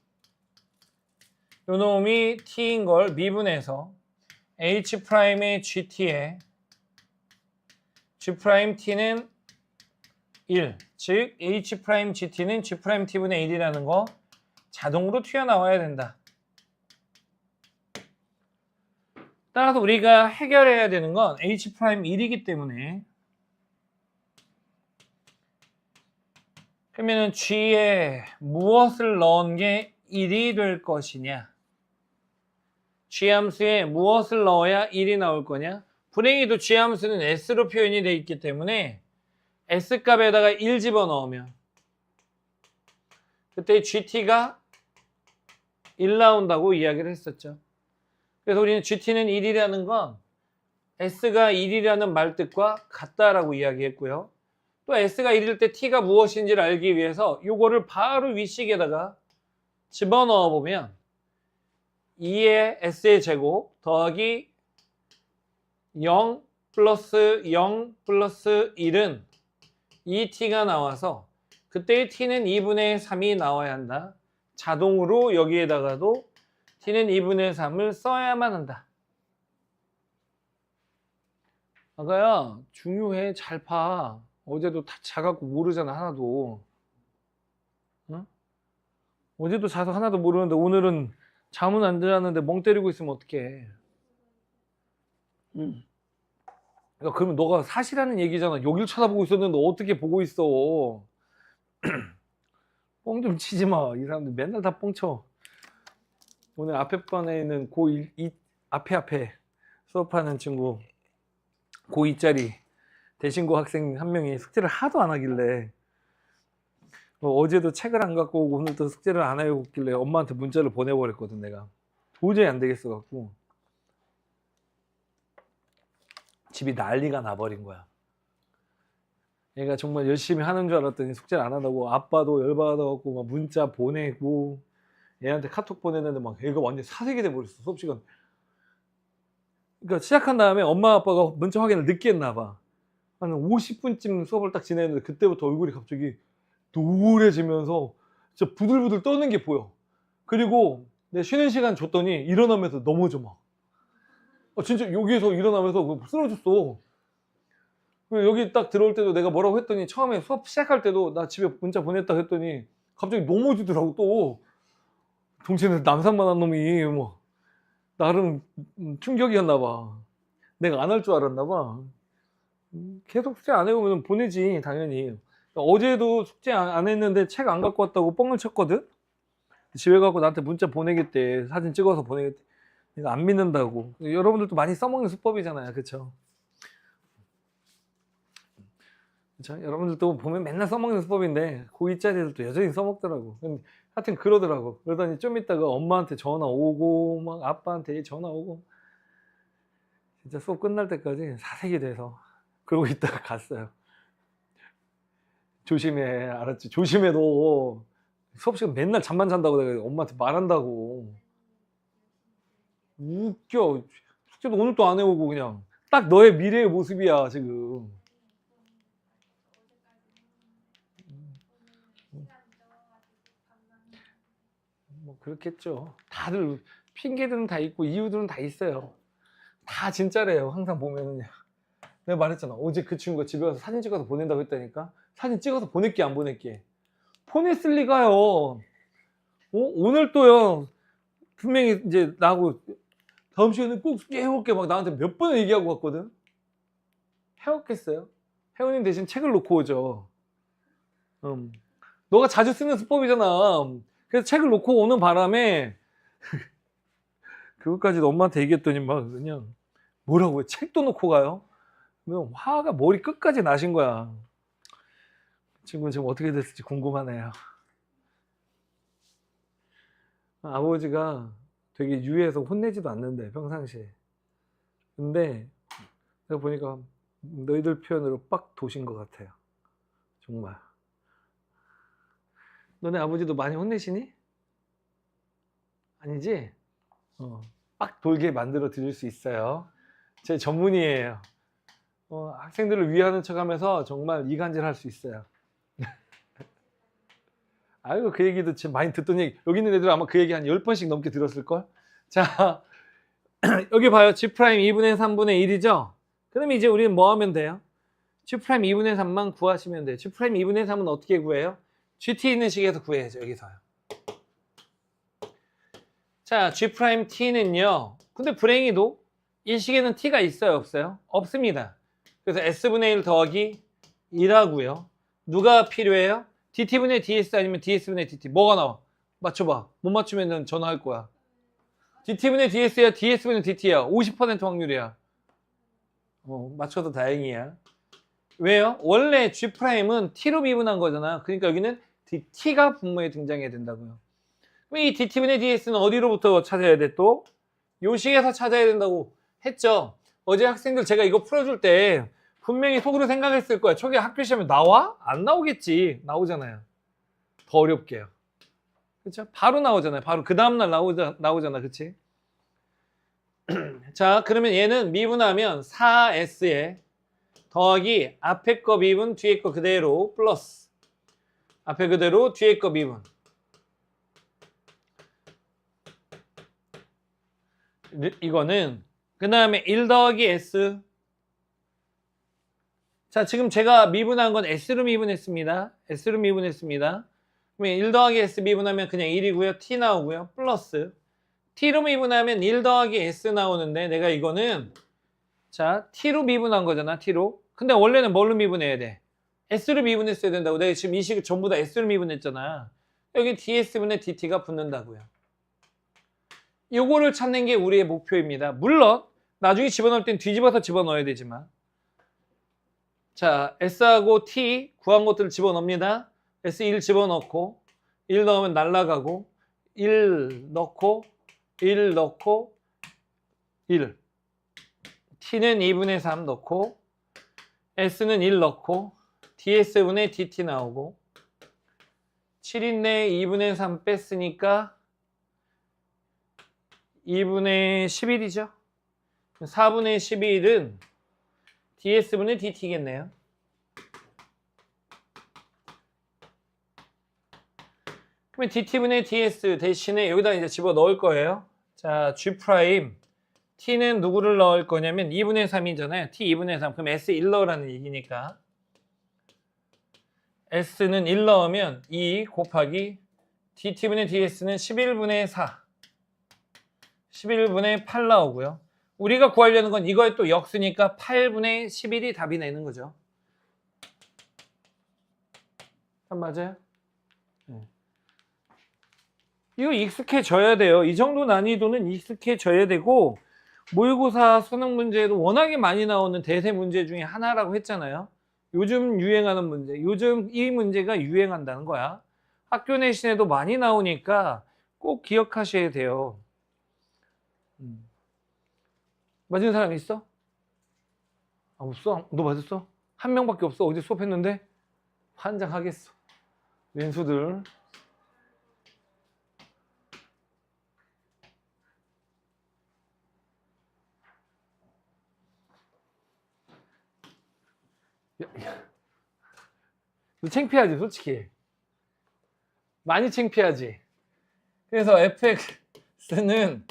요 놈이 T인 걸 미분해서 H'의 GT에 G'T는 1, 즉 H'GT는 G'T분의 1이라는 거 자동으로 튀어나와야 된다. 따라서 우리가 해결해야 되는 건 H'1이기 때문에 그러면 G에 무엇을 넣은 게 1이 될 것이냐? G 함수에 무엇을 넣어야 1이 나올 거냐? 불행히도 G 함수는 S로 표현이 되어 있기 때문에 S 값에다가 1 집어넣으면 그때 GT가 1 나온다고 이야기를 했었죠. 그래서 우리는 GT는 1이라는 건 S가 1이라는 말뜻과 같다라고 이야기했고요. 또 S가 1일 때 T가 무엇인지를 알기 위해서 이거를 바로 윗식에다가 집어넣어 보면 2의 S의 제곱 더하기 0 플러스 0 플러스 1은 2t가 나와서 그때의 t는 2분의 3이 나와야 한다. 자동으로 여기에다가도 t는 2분의 3을 써야만 한다. 아가야 중요해. 잘 봐. 어제도 다 자갖고 모르잖아 하나도. 응? 어제도 자서 하나도 모르는데 오늘은 잠은 안 들었는데 멍 때리고 있으면 어떡해. 그러니까 그러면 너가 사실하는 얘기잖아. 여길 쳐다보고 있었는데 어떻게 보고 있어. 뻥 좀 치지 마. 이 사람들 맨날 다 뻥쳐. 오늘 앞에 반에 있는 고1 앞에 수업하는 친구 고2짜리 대신고 학생 한 명이 숙제를 하도 안 하길래 어제도 책을 안 갖고 오고 오늘도 숙제를 안 해오길래 엄마한테 문자를 보내버렸거든. 내가 도저히 안 되겠어 갖고 집이 난리가 나버린 거야. 얘가 정말 열심히 하는 줄 알았더니 숙제를 안 한다고 아빠도 열받아갖고 막 문자 보내고 얘한테 카톡 보내는데 막 얘가 완전 사색이 돼버렸어. 수업 시간. 그러니까 시작한 다음에 엄마 아빠가 문자 확인을 늦게 했나 봐. 한 50분쯤 수업을 딱 지냈는데 그때부터 얼굴이 갑자기 노래지면서 진짜 부들부들 떠는 게 보여. 그리고 내가 쉬는 시간 줬더니 일어나면서 넘어져 막. 진짜 여기에서 일어나면서 쓰러졌어. 여기 딱 들어올 때도 내가 뭐라고 했더니 처음에 수업 시작할 때도 나 집에 문자 보냈다 했더니 갑자기 넘어지더라고. 또 동시에 남산만 한 놈이 뭐 나름 충격이었나 봐. 내가 안 할 줄 알았나 봐. 계속 숙제 안 해오면 보내지 당연히. 어제도 숙제 안 했는데 책 안 갖고 왔다고 뻥을 쳤거든. 집에 가고 나한테 문자 보내겠대. 사진 찍어서 보내겠대. 내가 안 믿는다고. 여러분들도 많이 써먹는 수법이잖아요. 그쵸? 그쵸? 여러분들도 보면 맨날 써먹는 수법인데 고2짜리들도 여전히 써먹더라고. 하여튼 그러더라고. 그러더니 좀 있다가 엄마한테 전화 오고 막 아빠한테 전화 오고 진짜 수업 끝날 때까지 사색이 돼서 그러고 있다가 갔어요. 조심해. 알았지? 조심해. 너 수업 시간 맨날 잠만 잔다고 내가 엄마한테 말한다고. 웃겨. 숙제도 오늘 또 안 해오고 그냥 딱 너의 미래의 모습이야 지금. 뭐 그렇겠죠. 다들 핑계들은 다 있고 이유들은 다 있어요. 다 진짜래요. 항상 보면은요. 내가 말했잖아. 어제 그 친구가 집에 가서 사진 찍어서 보낸다고 했다니까. 사진 찍어서 보낼게 안 보낼게. 보냈을 리가요. 오늘 또요. 분명히 이제 나하고 다음 시간에 꼭 해올게 막 나한테 몇 번을 얘기하고 갔거든. 해왔겠어요? 혜원님 대신 책을 놓고 오죠. 너가 자주 쓰는 수법이잖아. 그래서 책을 놓고 오는 바람에 그것까지도 엄마한테 얘기했더니 막 그냥 뭐라고요? 책도 놓고 가요? 그러면 화가 머리 끝까지 나신 거야. 친구는 지금 어떻게 됐을지 궁금하네요. 아버지가 되게 유해해서 혼내지도 않는데 평상시에. 근데 내가 보니까 너희들 표현으로 빡 도신 것 같아요. 정말. 너네 아버지도 많이 혼내시니? 아니지? 빡 돌게 만들어 드릴 수 있어요. 제 전문이에요. 학생들을 위하는 척하면서 정말 이간질 할 수 있어요. 아이고 그 얘기도 지금 많이 듣던 얘기. 여기 있는 애들 아마 그 얘기 한 10번씩 넘게 들었을걸? 자 여기 봐요. G' 2분의 3분의 1이죠? 그럼 이제 우리는 뭐 하면 돼요? G' 2분의 3만 구하시면 돼요. G' 2분의 3은 어떻게 구해요? GT 있는 식에서 구해야죠. 여기서요. 자 G'T는요. 근데 불행히도 이 식에는 T가 있어요? 없어요? 없습니다. 그래서 S분의 1 더하기 2라고요. 누가 필요해요? DT분의 DS 아니면 DS분의 DT. 뭐가 나와? 맞춰봐. 못 맞추면 전화할 거야. DT분의 DS야 DS분의 DT야. 50% 확률이야. 맞춰도 다행이야. 왜요? 원래 G'은 T로 미분한 거잖아. 그러니까 여기는 DT가 분모에 등장해야 된다고요. 그럼 이 DT분의 DS는 어디로부터 찾아야 돼 또? 요 식에서 찾아야 된다고 했죠. 어제 학생들 제가 이거 풀어줄 때 분명히 속으로 생각했을 거야. 저게 학교 시험에 나와? 안 나오겠지. 나오잖아요. 더 어렵게요. 그렇죠? 바로 나오잖아요. 바로 그 다음날 나오잖아. 그치? 자, 그러면 얘는 미분하면 4S에 더하기 앞에 거 미분, 뒤에 거 그대로 플러스 앞에 그대로 뒤에 거 미분. 이거는 그 다음에 1 더하기 S. 자, 지금 제가 미분한 건 S로 미분했습니다. S로 미분했습니다. 그러면 1 더하기 S 미분하면 그냥 1이고요. T 나오고요. 플러스 T로 미분하면 1 더하기 S 나오는데 내가 이거는 자 T로 미분한 거잖아. T로. 근데 원래는 뭘로 미분해야 돼? S로 미분했어야 된다고. 내가 지금 이 식을 전부 다 S로 미분했잖아. 여기 DS분의 DT가 붙는다고요. 요거를 찾는 게 우리의 목표입니다. 물론 나중에 집어넣을 땐 뒤집어서 집어넣어야 되지만 자 S하고 T 구한 것들을 집어넣습니다. S1 집어넣고 1 넣으면 날라가고 1 넣고 1 넣고 1 T는 2분의 3 넣고 S는 1 넣고 DS분의 DT 나오고 7인데 2분의 3 뺐으니까 2분의 11이죠. 4분의 11은 DS분의 DT겠네요. 그러면 DT분의 DS 대신에 여기다 이제 집어 넣을 거예요. 자, G 프라임 T는 누구를 넣을 거냐면 2분의 3이잖아요. T 2분의 3. 그럼 S 1 넣으라는 얘기니까 S는 1 넣으면 2 곱하기 DT분의 DS는 11분의 4. 11분의 8 나오고요. 우리가 구하려는 건 이거에 또 역수니까 8분의 11이 답이 되는 거죠. 맞아요? 이거 익숙해져야 돼요. 이 정도 난이도는 익숙해져야 되고 모의고사 수능 문제에도 워낙에 많이 나오는 대세 문제 중에 하나라고 했잖아요. 요즘 유행하는 문제. 요즘 이 문제가 유행한다는 거야. 학교 내신에도 많이 나오니까 꼭 기억하셔야 돼요. 맞은 사람 있어? 아, 없어? 너 맞았어? 한 명밖에 없어. 어제 수업했는데? 환장하겠어. 왼수들. 너 창피하지, 솔직히. 많이 창피하지. 그래서 fx는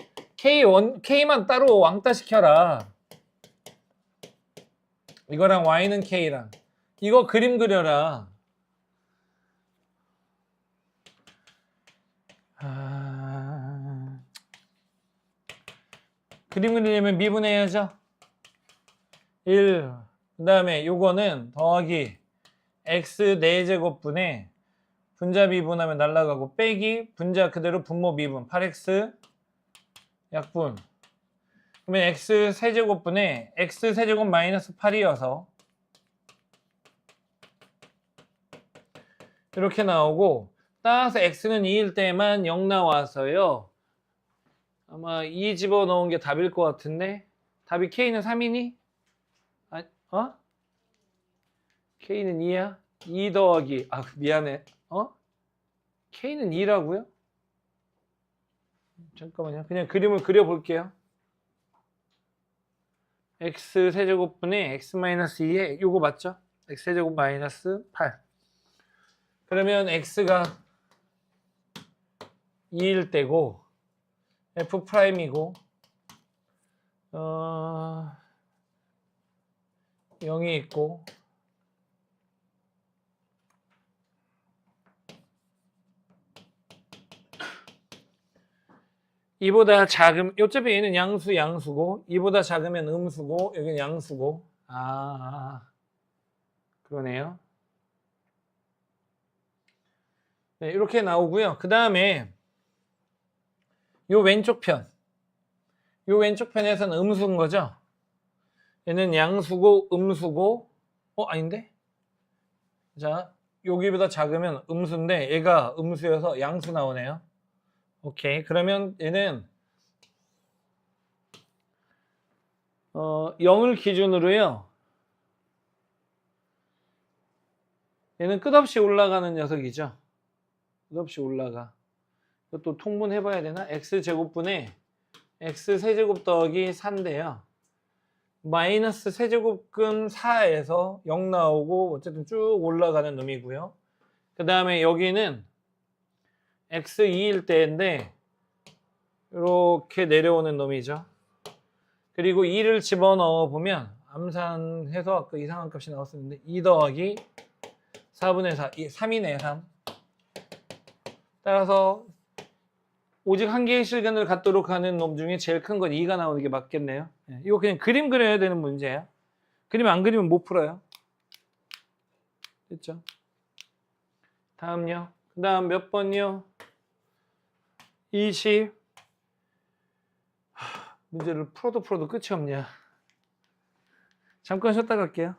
K만 따로 왕따 시켜라. 이거랑 y는 K랑. 이거 그림 그려라. 그림 그리려면 미분해야죠. 1. 그 다음에 요거는 더하기 x 4제곱분에 분자 미분하면 날라가고 빼기 분자 그대로 분모 미분 8x 약분. 그러면 x 세제곱분에 x 세제곱 마이너스 8이어서 이렇게 나오고 따라서 x는 2일 때만 0 나와서요. 아마 2 집어넣은 게 답일 것 같은데 답이 k는 3이니? 어? k는 2야? 2 더하기 미안해. k는 2라고요? 잠깐만요. 그냥 그림을 그려볼게요. x 세제곱분의 x 마이너스 2에 요거 맞죠? x 세제곱 마이너스 8. 그러면 x가 2일 때고 f 프라임이고 0이 있고 이보다 작음 어차피 얘는 양수고 이보다 작으면 음수고 여기는 양수고 그러네요. 네, 이렇게 나오고요. 그 다음에 요 왼쪽 편에서는 음수인 거죠. 얘는 양수고 음수고 아닌데? 자 여기보다 작으면 음수인데 얘가 음수여서 양수 나오네요. 오케이. 그러면 얘는 0을 기준으로요. 얘는 끝없이 올라가는 녀석이죠. 끝없이 올라가. 이것도 통분해봐야 되나? x제곱분에 x 세제곱 더하기 4인데요. 마이너스 세제곱근 4에서 0 나오고 어쨌든 쭉 올라가는 놈이고요. 그 다음에 여기는 x2일 때인데 이렇게 내려오는 놈이죠. 그리고 2를 집어넣어 보면 암산해서 아까 이상한 값이 나왔었는데 2 더하기 4분의 4, 3이네 3. 따라서 오직 한 개의 실근을 갖도록 하는 놈 중에 제일 큰 건 2가 나오는 게 맞겠네요. 이거 그냥 그림 그려야 되는 문제야. 그림 안 그리면 못 풀어요. 됐죠? 다음요. 그 다음 몇 번요? 20. 문제를 풀어도 끝이 없냐. 잠깐 쉬었다 갈게요.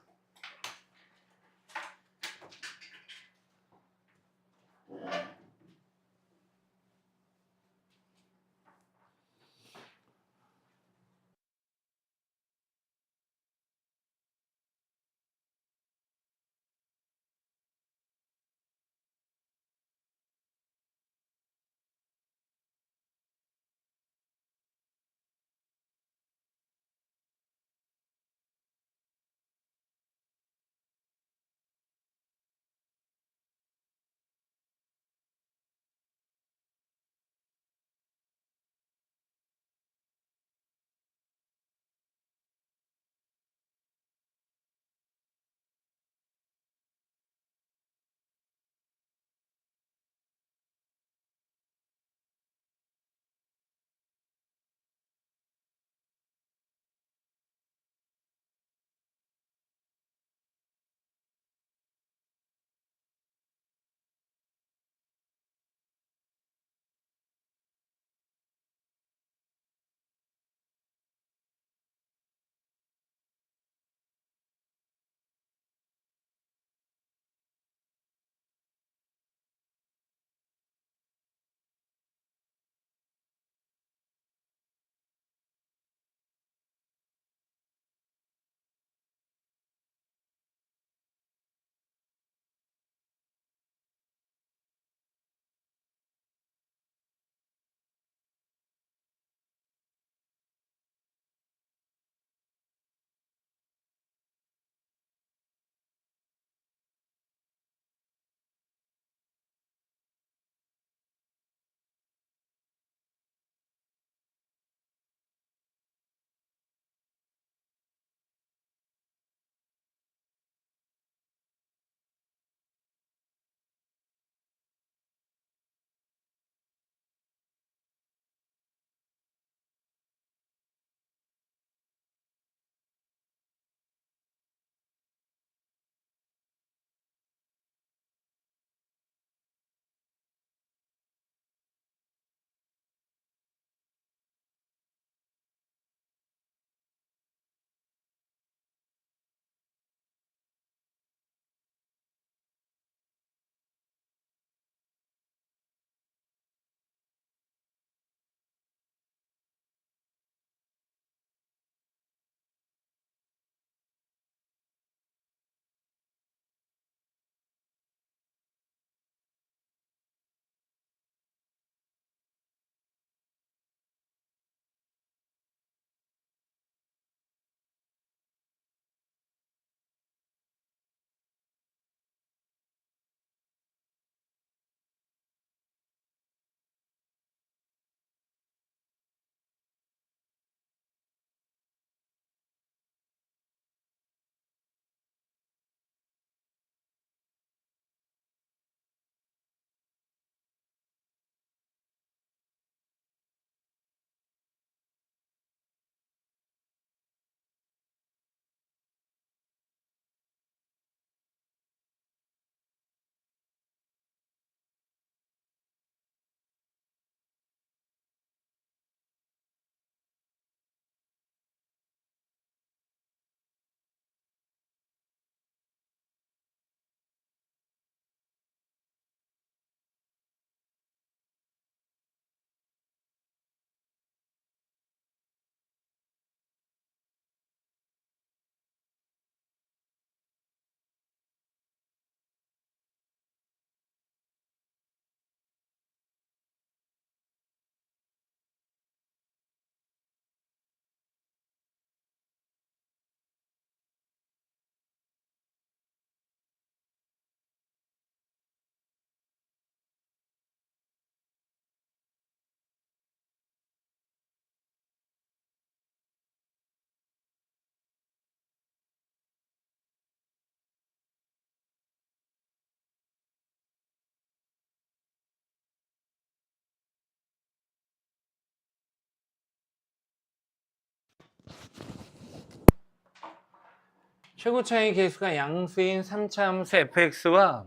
최고 차이 계수가 양수인 3차 함수 fx와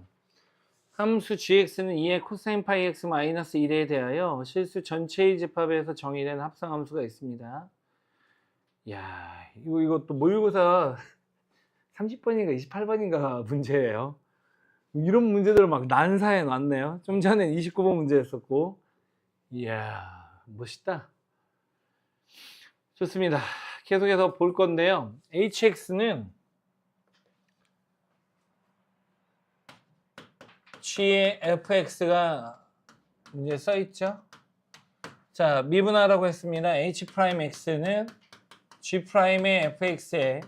함수 gx는 2의 코사인 파이 x 마이너스 1에 대하여 실수 전체의 집합에서 정의된 합성함수가 있습니다. 야, 이것도 모의고사 30번인가 28번인가 문제예요. 이런 문제들을 막 난사해 놨네요. 좀 전에 29번 문제였었고. 이야, 멋있다. 좋습니다. 계속해서 볼 건데요. hx는 g의 fx가 문제에 써있죠. 자, 미분하라고 했습니다. h'x는 g'의 fx에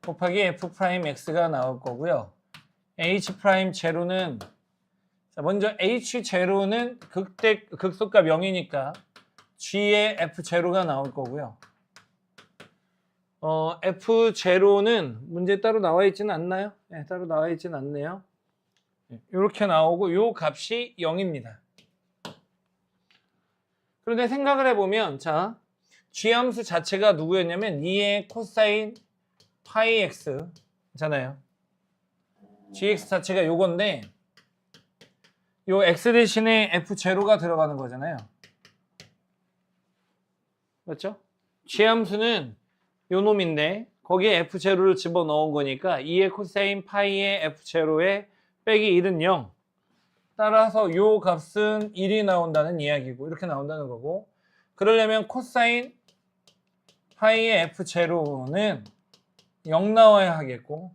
곱하기 f'x가 나올 거고요. h'제로는 자, 먼저 h제로는 극소값 0이니까 g의 f제로가 나올 거고요. f제로는 문제 따로 나와 있지는 않나요? 네, 따로 나와 있지는 않네요. 이렇게 나오고 요 값이 0입니다. 그런데 생각을 해보면 자, g함수 자체가 누구였냐면 2의 코사인 파이 x 잖아요. gx 자체가 요건데 요 x 대신에 f0가 들어가는 거잖아요. 맞죠? g함수는 요 놈인데 거기에 f0를 집어넣은 거니까 2의 코사인 파이의 f0에 빼기 1은 0. 따라서 요 값은 1이 나온다는 이야기고 이렇게 나온다는 거고, 그러려면 코사인 파이의 f0는 0 나와야 하겠고,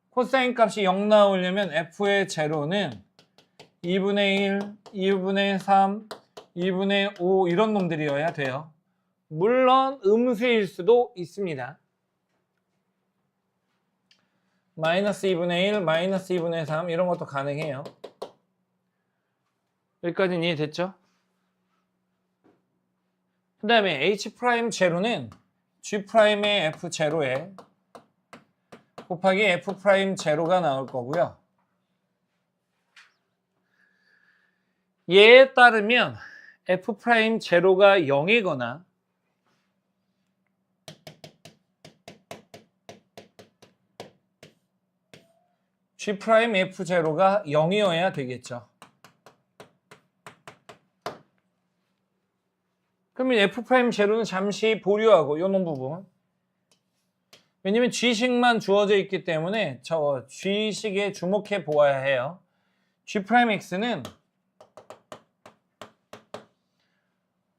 코사인 값이 0 나오려면 f의 제로는 2분의 1, 2분의 3, 2분의 5 이런 놈들이어야 돼요. 물론 음수일 수도 있습니다. 마이너스 2분의 1, 마이너스 2분의 3 이런 것도 가능해요. 여기까지는 이해됐죠? 그 다음에 H'제로는 G'의 F제로에 곱하기 F'제로가 나올 거고요. 얘에 따르면 F'제로가 0이거나 G'F제로가 0이어야 되겠죠. 그러면 F'제로는 잠시 보류하고 요놈 부분, 왜냐면 G식만 주어져 있기 때문에 저 G식에 주목해 보아야 해요. G'X는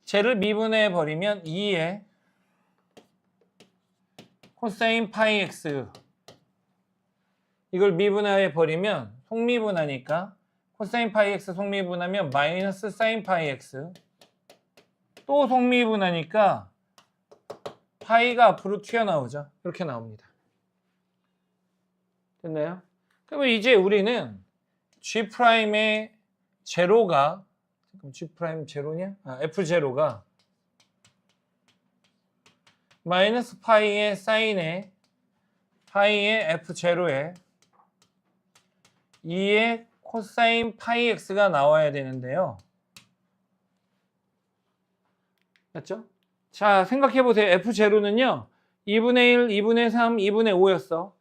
쟤를 미분해 버리면 2의 코사인 파이 X, 이걸 미분해 버리면 속미분하니까 코사인 파이 X 속미분하면 마이너스 사인 파이 X, 또 속미분하니까 파이가 앞으로 튀어나오죠. 이렇게 나옵니다. 됐나요? 그러면 이제 우리는 G'의 제로가, G' 제로냐? F0가 마이너스 파이의 사인에 파이의 F0에 2의 코사인 파이 X가 나와야 되는데요. 맞죠? 자, 생각해보세요. F0는요 2분의 1, 2분의 3, 2분의 5였어.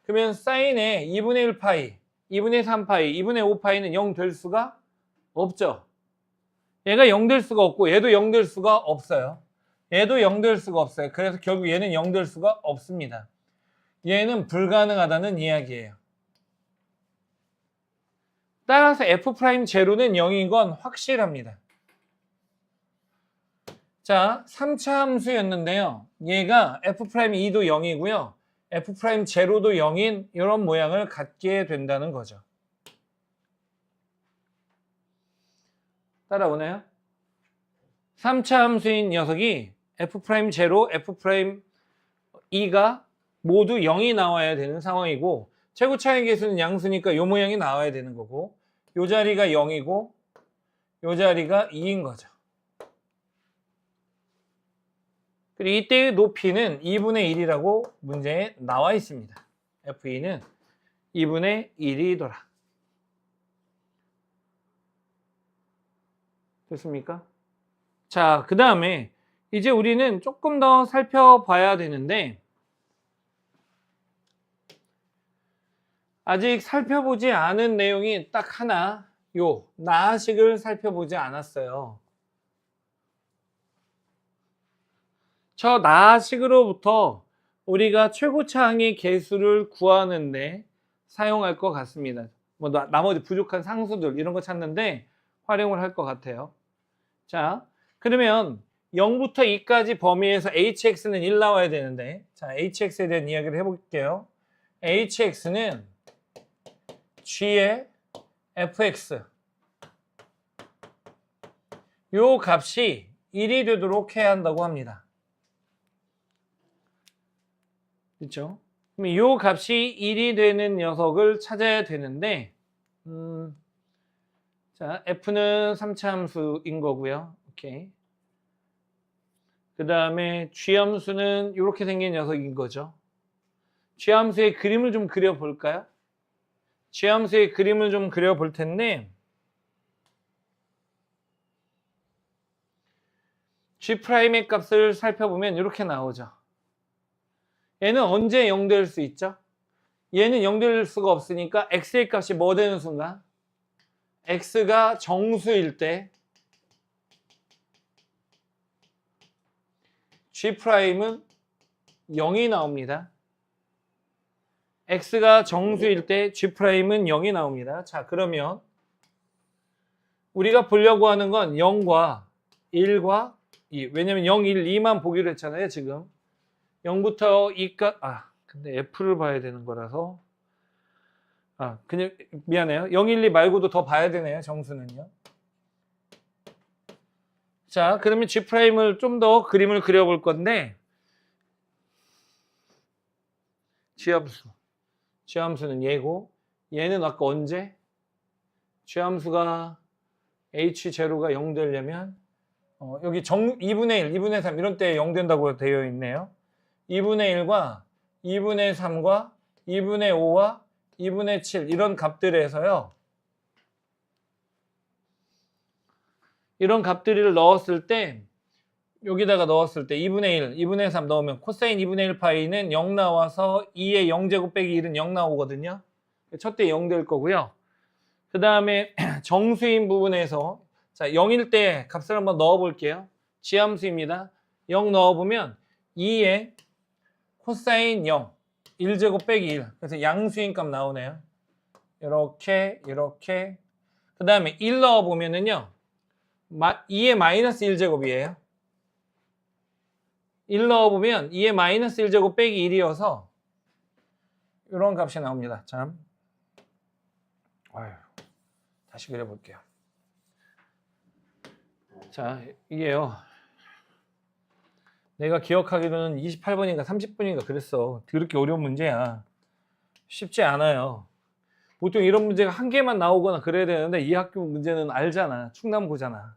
그러면 사인에 2분의 1 파이, 2분의 3 파이, 2분의 5 파이는 0 될 수가 없죠. 얘가 0 될 수가 없고 얘도 0 될 수가 없어요. 얘도 0 될 수가 없어요. 그래서 결국 얘는 0 될 수가 없습니다. 얘는 불가능하다는 이야기예요. 따라서 F'제로는 0인 건 확실합니다. 자, 3차 함수였는데요. 얘가 F'E도 0이고요. F'제로도 0인 이런 모양을 갖게 된다는 거죠. 따라오나요? 3차 함수인 녀석이 F'제로, F'E가 모두 0이 나와야 되는 상황이고, 최고 차이 계수는 양수니까 이 모양이 나와야 되는 거고, 이 자리가 0이고 이 자리가 2인 거죠. 그리고 이때의 높이는 2분의 1이라고 문제에 나와 있습니다. F'는 2분의 1이더라. 됐습니까? 자, 그 다음에 이제 우리는 조금 더 살펴봐야 되는데, 아직 살펴보지 않은 내용이 딱 하나, 요 나식을 살펴보지 않았어요. 저 나식으로부터 우리가 최고차항의 개수를 구하는데 사용할 것 같습니다. 뭐 나머지 부족한 상수들 이런 거 찾는데 활용을 할 것 같아요. 자, 그러면 0부터 2까지 범위에서 hx는 1 나와야 되는데, 자, hx에 대한 이야기를 해볼게요. hx는 g의 fx, 요 값이 1이 되도록 해야 한다고 합니다. 그렇죠? 그럼 이 값이 1이 되는 녀석을 찾아야 되는데, 자, f는 3차 함수인 거고요. 오케이. 그 다음에 g함수는 이렇게 생긴 녀석인 거죠. g함수의 그림을 좀 그려볼까요? g함수의 그림을 좀 그려볼 텐데, g'의 값을 살펴보면 이렇게 나오죠. 얘는 언제 0 될 수 있죠? 얘는 0 될 수가 없으니까 x의 값이 뭐 되는 순간? x가 정수일 때 g'은 0이 나옵니다. x가 정수일 때 g'은 0이 나옵니다. 자, 그러면 우리가 보려고 하는 건 0과 1과 2. 왜냐면 0, 1, 2만 보기로 했잖아요, 지금. 0부터 2까지, 근데 f를 봐야 되는 거라서. 그냥, 미안해요. 0, 1, 2 말고도 더 봐야 되네요, 정수는요. 자, 그러면 g'을 좀 더 그림을 그려볼 건데, g함수는 얘고, 얘는 아까 언제? g함수가 h0가 0 되려면, 여기 2분의 1, 2분의 3 이런 때 0 된다고 되어 있네요. 2분의 1과 2분의 3과 2분의 5와 2분의 7 이런 값들에서요. 이런 값들을 넣었을 때 여기다가 넣었을 때 2분의 1, 2분의 3 넣으면 코사인 2분의 1 파이는 0 나와서 2의 0제곱 빼기 1은 0 나오거든요. 첫 때 0 될 거고요. 그 다음에 정수인 부분에서 자 0일 때 값을 한번 넣어볼게요. 지함수입니다. 0 넣어보면 2의 코사인 0, 1제곱 빼기 1. 그래서 양수인 값 나오네요. 이렇게. 그 다음에 1 넣어보면은요. 2의 마이너스 1제곱이에요. 1 넣어보면 2의 마이너스 1제곱 빼기 1이어서 이런 값이 나옵니다. 참. 다시 그려볼게요. 자, 이게요. 내가 기억하기로는 28번인가 30번인가 그랬어. 그렇게 어려운 문제야. 쉽지 않아요. 보통 이런 문제가 한 개만 나오거나 그래야 되는데 이 학교 문제는 알잖아. 충남고잖아.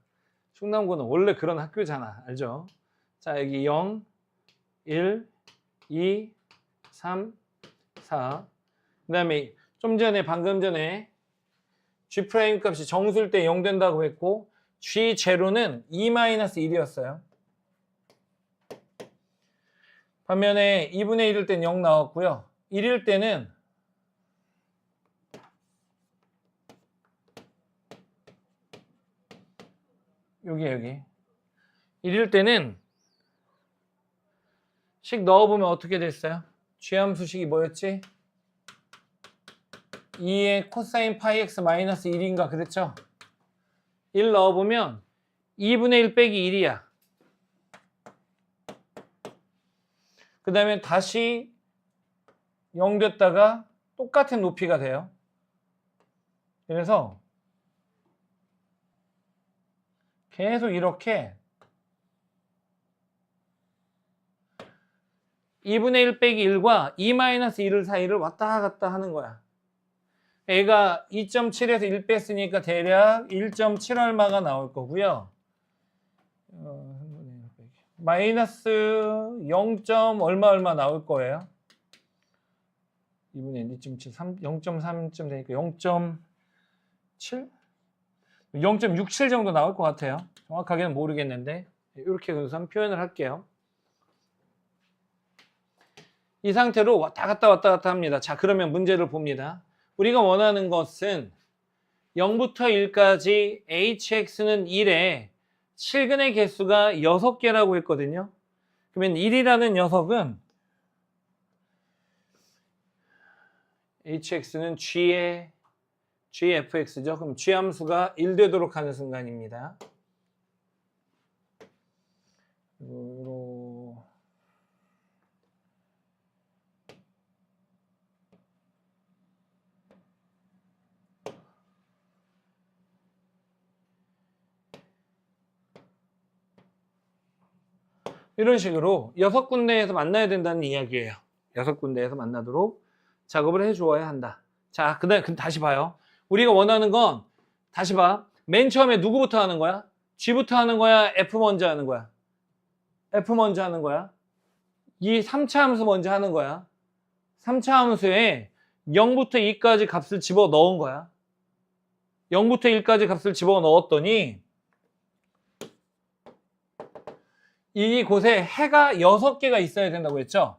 충남고는 원래 그런 학교잖아. 알죠? 자, 여기 0, 1, 2, 3, 4. 그 다음에 방금 전에 G' 값이 정수일 때 0 된다고 했고 G0는 2-1이었어요. 반면에 2분의 1일 땐 0 나왔고요. 1일 때는 여기 1일 때는 식 넣어보면 어떻게 됐어요? G함수식이 뭐였지? 2의 코사인 파이 x 마이너스 1인가 그랬죠? 1 넣어보면 2분의 1 빼기 1이야. 그 다음에 다시 0 됐다가 똑같은 높이가 돼요. 그래서 계속 이렇게 2분의 1 빼기 1과 2-1 사이를 왔다 갔다 하는 거야. 얘가 2.7에서 1 뺐으니까 대략 1.7 얼마가 나올 거고요. 마이너스 0. 얼마 나올 거예요. 2분의 2.7, 0.3쯤 되니까 0.7? 0.67 정도 나올 것 같아요. 정확하게는 모르겠는데 이렇게 우선 표현을 할게요. 이 상태로 왔다 갔다 합니다. 자, 그러면 문제를 봅니다. 우리가 원하는 것은 0부터 1까지 hx는 1에 실근의 개수가 6개라고 했거든요. 그러면 1이라는 녀석은 hx는 gfx죠. 그럼 g함수가 1 되도록 하는 순간입니다. 이런 식으로 6군데에서 만나야 된다는 이야기예요. 6군데에서 만나도록 작업을 해주어야 한다. 자, 근데 다시 봐요. 우리가 원하는 건 다시 봐. 맨 처음에 누구부터 하는 거야? G부터 하는 거야? F 먼저 하는 거야? F 먼저 하는 거야? 이 3차 함수 먼저 하는 거야. 3차 함수에 0부터 2까지 값을 집어넣은 거야. 0부터 1까지 값을 집어넣었더니 이곳에 해가 6개가 있어야 된다고 했죠.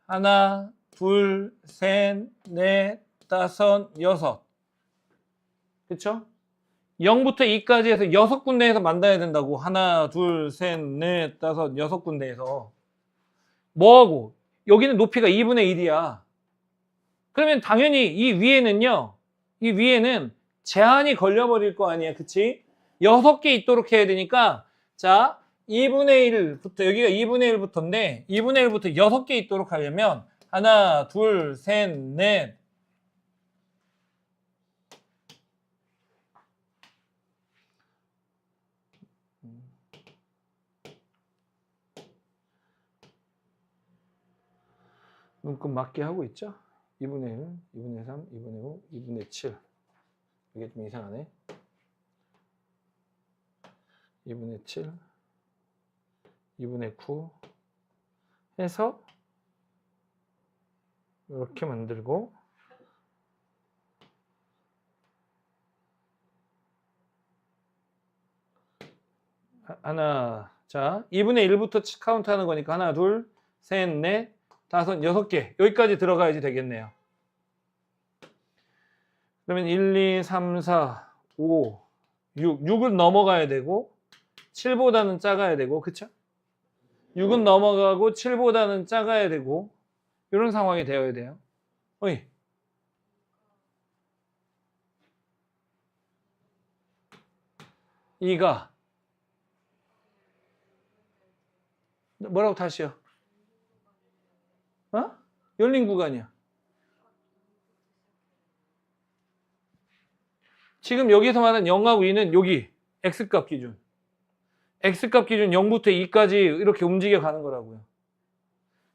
하나, 둘, 셋, 넷, 다섯, 여섯. 그쵸? 0부터 2까지 해서 6군데에서 만나야 된다고. 하나, 둘, 셋, 넷, 다섯, 6군데에서. 뭐하고? 여기는 높이가 2분의 1이야. 그러면 당연히 이 위에는 제한이 걸려버릴 거 아니야. 그치? 6개 있도록 해야 되니까, 자, 2분의 1부터, 여기가 2분의 1부터인데, 2분의 1부터 6개 있도록 하려면, 하나, 둘, 셋, 넷. 눈금 맞게 하고 있죠? 2분의 1, 2분의 3, 2분의 5, 2분의 7. 이게 좀 이상하네. 2분의 7, 2분의 9 해서 이렇게 만들고 하나, 자 2분의 1부터 카운트하는 거니까 하나, 둘, 셋, 넷, 다섯, 6개 여기까지 들어가야지 되겠네요. 그러면 1, 2, 3, 4, 5, 6 6은 넘어가야 되고 7보다는 작아야 되고 그쵸? 6은 넘어가고 7보다는 작아야 되고 이런 상황이 되어야 돼요. 어이. 이가 뭐라고 다시요? 어? 열린 구간이야. 지금 여기서 말하는 0하고 2는 여기 x값 기준. x값 기준 0부터 2까지 이렇게 움직여 가는 거라고요.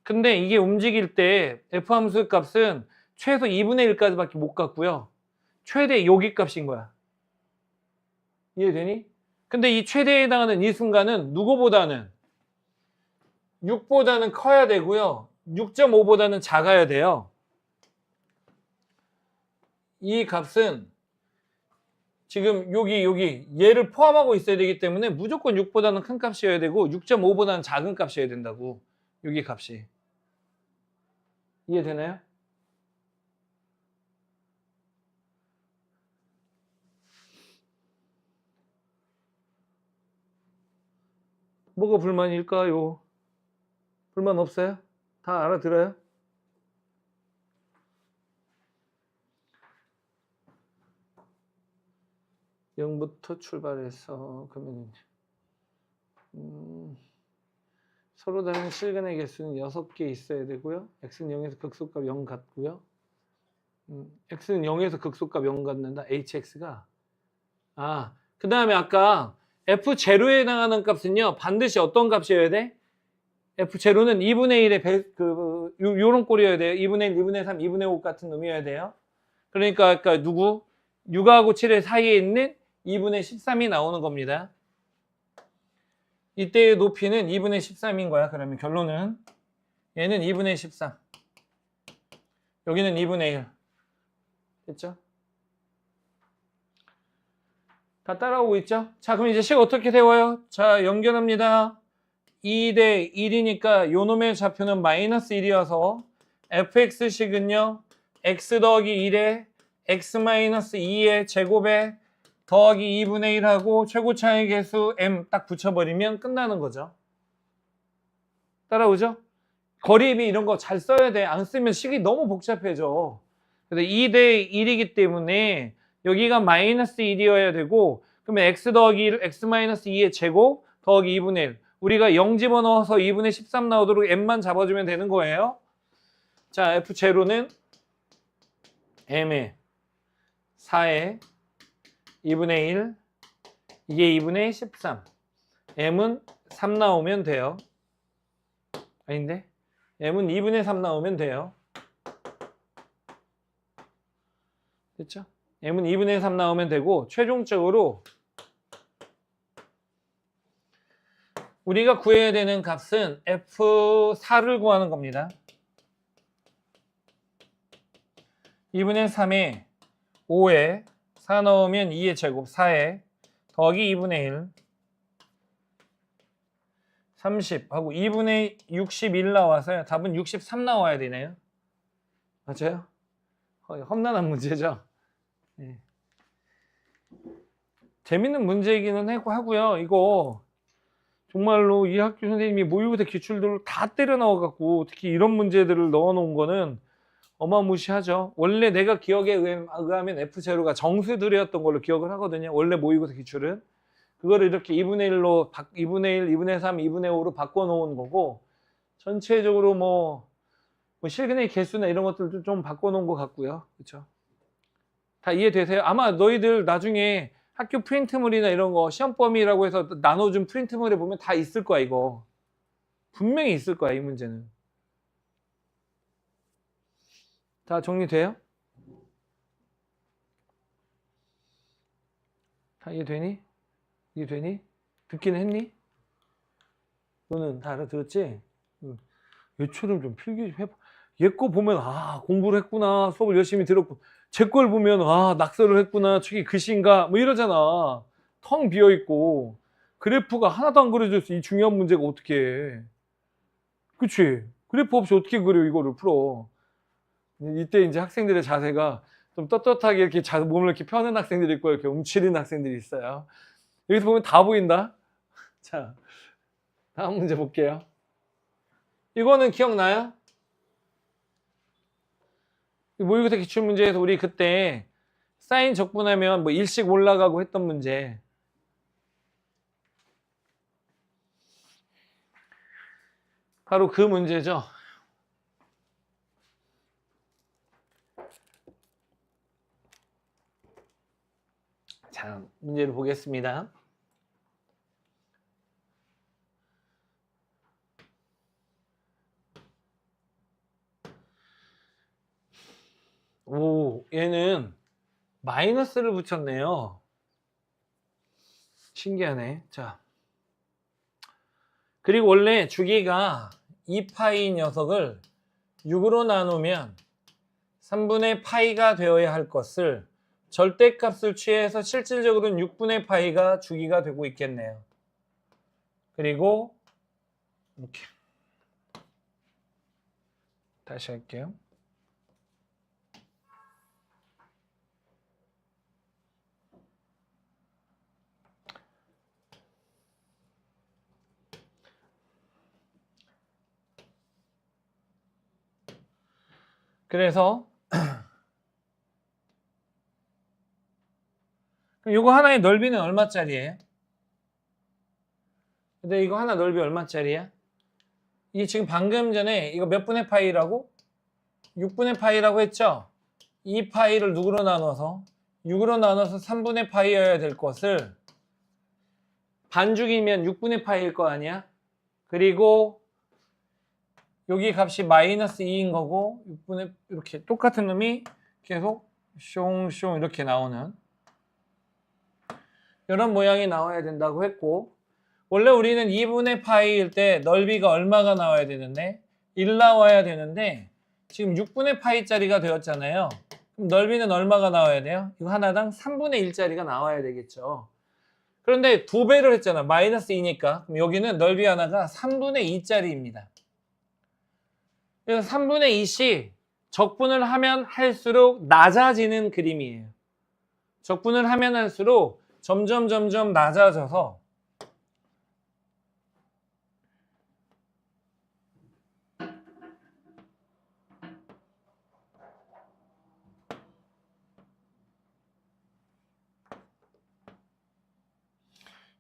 근데 이게 움직일 때 f함수 값은 최소 2분의 1까지밖에 못 갔고요. 최대 여기 값인 거야. 이해되니? 근데 이 최대에 해당하는 이 순간은 누구보다는 6보다는 커야 되고요. 6.5보다는 작아야 돼요. 이 값은 지금 여기 얘를 포함하고 있어야 되기 때문에 무조건 6보다는 큰 값이어야 되고 6.5보다는 작은 값이어야 된다고. 여기 값이. 이해되나요? 뭐가 불만일까요? 불만 없어요? 다 알아들어요? 영부터 출발해서 그러면 서로 다른 실근의 개수는 6개 있어야 되고요. x는 0에서 극소값 0 같고요. x는 0에서 극소값 0 갖는다. hx가 그 다음에 아까 f0에 해당하는 값은요. 반드시 어떤 값이어야 돼? f0는 2분의 1의 요런 꼴이어야 돼요. 2분의 1, 2분의 3, 2분의 5 같은 놈이어야 돼요. 그러니까 아까 누구? 6하고 7의 사이에 있는 2분의 13이 나오는 겁니다. 이때의 높이는 2분의 13인 거야. 그러면 결론은 얘는 2분의 13. 여기는 2분의 1. 됐죠? 다 따라오고 있죠? 자, 그럼 이제 식 어떻게 세워요? 자, 연결합니다. 2대 1이니까 요 놈의 좌표는 마이너스 1이어서 fx식은요. x 더하기 1에 x-2의 제곱에 더하기 2분의 1하고 최고차의 개수 m 딱 붙여버리면 끝나는 거죠. 따라오죠? 거리비 이런 거 잘 써야 돼. 안 쓰면 식이 너무 복잡해져. 그래서 2대 1이기 때문에 여기가 마이너스 1이어야 되고, 그러면 x 더하기 1, x-2의 제곱 더하기 2분의 1. 우리가 0 집어넣어서 2분의 13 나오도록 m만 잡아주면 되는 거예요. 자, f0는 m의 4의 2분의 1, 이게 2분의 13. m은 3 나오면 돼요. 아닌데? m은 2분의 3 나오면 돼요. 됐죠? m은 2분의 3 나오면 되고, 최종적으로 우리가 구해야 되는 값은 f4를 구하는 겁니다. 2분의 3에 5에 4 넣으면 2의 제곱 4에 더하기 2분의 1 30 하고 2분의 61 나와서요. 답은 63 나와야 되네요. 맞아요? 험난한 문제죠? 네. 재밌는 문제이기는 하고요. 이거 정말로 이 학교 선생님이 모의고사 기출들을 다 때려 넣어갖고 특히 이런 문제들을 넣어놓은 거는 어마무시하죠. 원래 내가 기억에 의하면 F0가 정수들이었던 걸로 기억을 하거든요. 원래 모의고사 기출은. 그거를 이렇게 2분의 1로 2분의 1, 2분의 3, 2분의 5로 바꿔놓은 거고, 전체적으로 뭐 실근의 개수나 이런 것들도 좀 바꿔놓은 것 같고요. 그렇죠? 다 이해되세요? 아마 너희들 나중에 학교 프린트물이나 이런 거 시험 범위라고 해서 나눠준 프린트물에 보면 다 있을 거야. 이거 분명히 있을 거야. 이 문제는. 다 정리돼요? 다 이해되니? 이해되니? 듣긴 했니? 너는 다 알아들었지? 얘처럼 좀 필기 좀 해봐. 얘 거 보면 공부를 했구나, 수업을 열심히 들었고, 제 걸 보면 낙서를 했구나, 저게 글씨인가 뭐 이러잖아. 텅 비어있고 그래프가 하나도 안 그려져서 이 중요한 문제가 어떻게 해. 그치? 그래프 없이 어떻게 그려 이거를 풀어. 이때 이제 학생들의 자세가 좀 떳떳하게 이렇게 몸을 이렇게 펴는 학생들이 있고 이렇게 움츠린 학생들이 있어요. 여기서 보면 다 보인다. 자, 다음 문제 볼게요. 이거는 기억나요? 모의고사 기출문제에서 우리 그때 사인 적분하면 뭐 1씩 올라가고 했던 문제. 바로 그 문제죠. 자, 문제를 보겠습니다. 오, 얘는 마이너스를 붙였네요. 신기하네. 자, 그리고 원래 주기가 2파이 녀석을 6으로 나누면 3분의 파이가 되어야 할 것을 절대값을 취해서 실질적으로는 6분의 파이가 주기가 되고 있겠네요. 그리고 이렇게 다시 할게요. 그래서 이거 하나의 넓이는 얼마짜리예요? 근데 이거 하나 넓이 얼마짜리야? 이게 지금 방금 전에 이거 몇 분의 파이라고? 6분의 파이라고 했죠? 이 파이를 누구로 나눠서? 6으로 나눠서 3분의 파이여야 될 것을 반죽이면 6분의 파이일 거 아니야? 그리고 여기 값이 마이너스 2인 거고 6분의 이렇게 똑같은 놈이 계속 숑숑 이렇게 나오는 이런 모양이 나와야 된다고 했고, 원래 우리는 2분의 파이일 때 넓이가 얼마가 나와야 되는데 1 나와야 되는데 지금 6분의 파이짜리가 되었잖아요. 그럼 넓이는 얼마가 나와야 돼요? 이거 하나당 3분의 1짜리가 나와야 되겠죠. 그런데 2배를 했잖아. 마이너스 2니까. 그럼 여기는 넓이 하나가 3분의 2짜리입니다. 그래서 3분의 2씩 적분을 하면 할수록 낮아지는 그림이에요. 적분을 하면 할수록 점점 낮아져서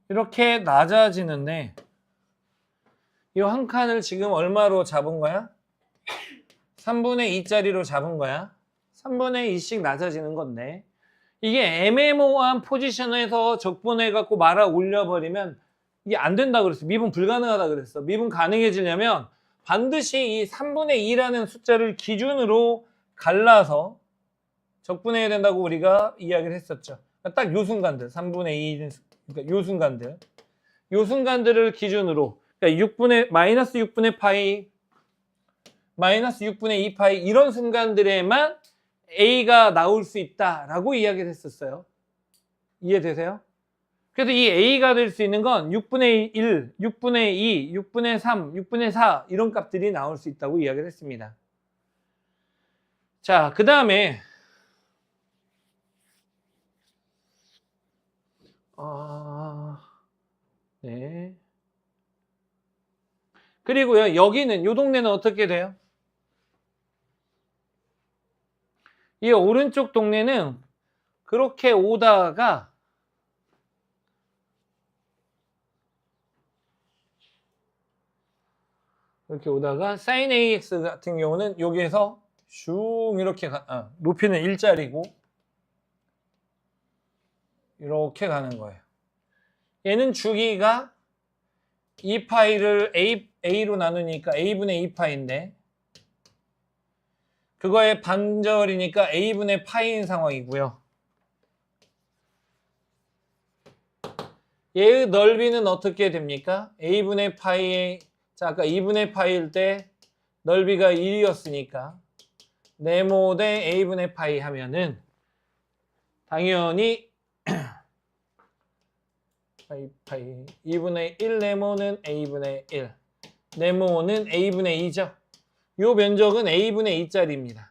이렇게 낮아지는데 이 한 칸을 지금 얼마로 잡은 거야? 3분의 2짜리로 잡은 거야. 3분의 2씩 낮아지는 건데 이게 애매모호한 포지션에서 적분해갖고 말아 올려버리면 이게 안 된다 그랬어. 미분 불가능하다 그랬어. 미분 가능해지려면 반드시 이 3분의 2라는 숫자를 기준으로 갈라서 적분해야 된다고 우리가 이야기를 했었죠. 딱 요 순간들, 3분의 2, 그러니까 요 순간들. 요 순간들을 기준으로, 그러니까 마이너스 6분의 파이, 마이너스 6분의 2파이 이런 순간들에만 A가 나올 수 있다라고 이야기를 했었어요. 이해되세요? 그래서 이 A가 될 수 있는 건 6분의 1, 6분의 2, 6분의 3, 6분의 4 이런 값들이 나올 수 있다고 이야기를 했습니다. 자, 그 다음에 네. 그리고요, 여기는 요 동네는 어떻게 돼요? 이 오른쪽 동네는 그렇게 오다가 이렇게 오다가 sin AX 같은 경우는 여기에서 슝 이렇게 높이는 일자리고 이렇게 가는 거예요. 얘는 주기가 2파이를 A로 나누니까 A분의 2파인데 그거의 반절이니까 A분의 파이인 상황이고요. 얘의 넓이는 어떻게 됩니까? A분의 파이의, 자, 아까 2분의 파이일 때 넓이가 1이었으니까 네모 대 A분의 파이 하면은 당연히 파이 2분의 1 네모는 A분의 1 네모는 A분의 2죠. 요 면적은 A분의 2짜리입니다.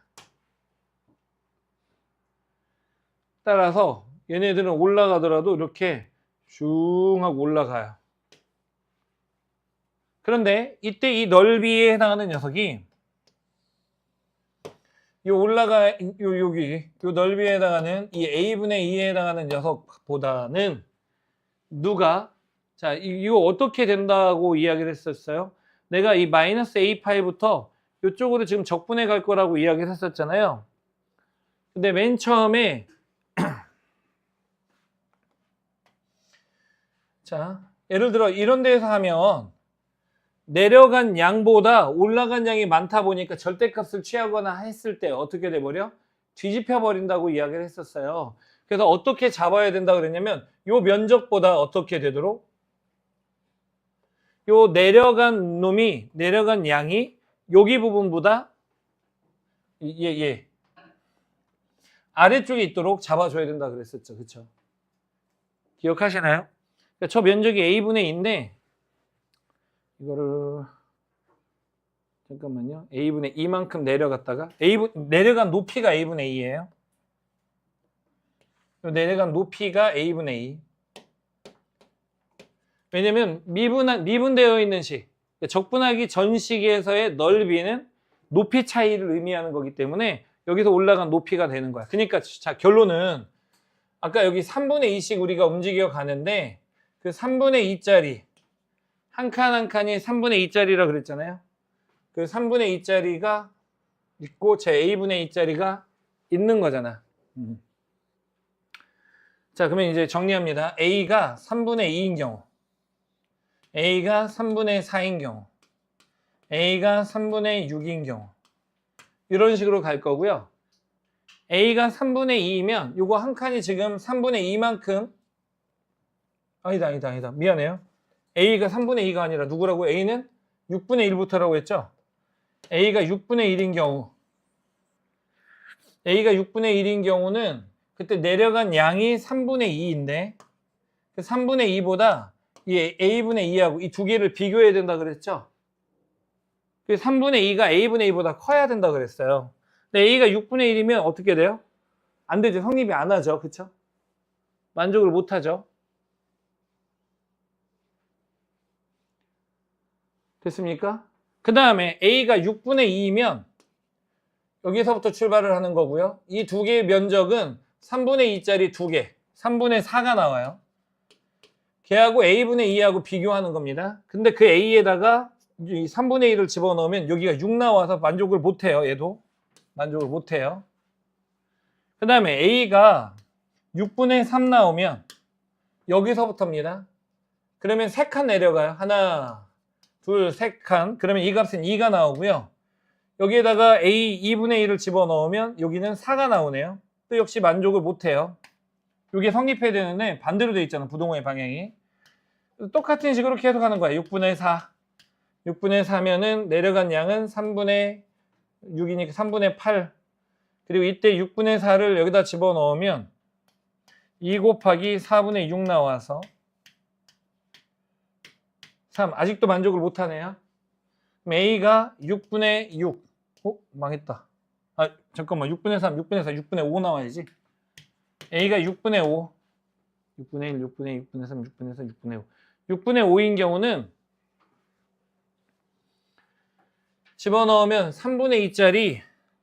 따라서 얘네들은 올라가더라도 이렇게 슝 하고 올라가요. 그런데 이때 이 넓이에 해당하는 녀석이 여기 요 넓이에 해당하는 이 A분의 2에 해당하는 녀석보다는 누가, 자, 이거 어떻게 된다고 이야기를 했었어요? 내가 이 마이너스 A 파이부터 이쪽으로 지금 적분해 갈 거라고 이야기를 했었잖아요. 근데 맨 처음에 자, 예를 들어 이런 데에서 하면 내려간 양보다 올라간 양이 많다 보니까 절대값을 취하거나 했을 때 어떻게 돼버려? 뒤집혀 버린다고 이야기를 했었어요. 그래서 어떻게 잡아야 된다고 그랬냐면 요 면적보다 어떻게 되도록? 요 내려간 양이 여기 부분보다 아래쪽에 있도록 잡아줘야 된다 그랬었죠. 그쵸? 기억하시나요? 그러니까 저 면적이 A분의 2인데 이거를 잠깐만요. A분의 2만큼 내려갔다가 내려간 높이가 A분의 2예요. 내려간 높이가 A분의 2. 왜냐면 미분되어 있는 식, 적분하기 전 식에서의 넓이는 높이 차이를 의미하는 거기 때문에 여기서 올라간 높이가 되는 거야. 그러니까 자, 결론은 아까 여기 3분의 2씩 우리가 움직여 가는데 그 3분의 2짜리 한 칸 한 칸이 3분의 2짜리라 그랬잖아요. 그 3분의 2짜리가 있고 제 A분의 2짜리가 있는 거잖아. 자, 그러면 이제 정리합니다. A가 3분의 2인 경우, A가 3분의 4인 경우, A가 3분의 6인 경우 이런 식으로 갈 거고요. A가 3분의 2이면 요거 한 칸이 지금 3분의 2만큼 아니다. 미안해요. A가 3분의 2가 아니라 누구라고? A는 6분의 1부터라고 했죠? A가 6분의 1인 경우 A가 6분의 1인 경우는 그때 내려간 양이 3분의 2인데 그 3분의 2보다 이 A분의 2하고 이 두 개를 비교해야 된다 그랬죠? 그 3분의 2가 A분의 2보다 커야 된다 그랬어요. 근데 A가 6분의 1이면 어떻게 돼요? 안 되죠. 성립이 안 하죠. 그쵸? 만족을 못 하죠. 됐습니까? 그 다음에 A가 6분의 2이면 여기서부터 출발을 하는 거고요. 이 두 개의 면적은 3분의 2짜리 두 개, 3분의 4가 나와요. 걔하고 A분의 2하고 비교하는 겁니다. 근데 그 A에다가 3분의 1을 집어넣으면 여기가 6 나와서 만족을 못해요. 얘도 만족을 못해요. 그 다음에 A가 6분의 3 나오면 여기서부터입니다. 그러면 3칸 내려가요. 하나, 둘, 3칸. 그러면 이 값은 2가 나오고요. 여기에다가 A 2분의 1을 집어넣으면 여기는 4가 나오네요. 또 역시 만족을 못해요. 이게 성립해야 되는데 반대로 되어 있잖아. 부동호의 방향이. 똑같은 식으로 계속 하는 거야. 6분의 4. 6분의 4면은 내려간 양은 3분의 6이니까 3분의 8. 그리고 이때 6분의 4를 여기다 집어넣으면 2 곱하기 4분의 6 나와서 3. 아직도 만족을 못하네요. 그럼 A가 6분의 6. 망했다. 아, 잠깐만. 6분의 3, 6분의 4, 6분의 5 나와야지. A가 6분의 5. 6분의 1, 6분의 2, 6분의 3, 6분의 4, 6분의 5. 6분의 5인 경우는 집어넣으면 3분의 2짜리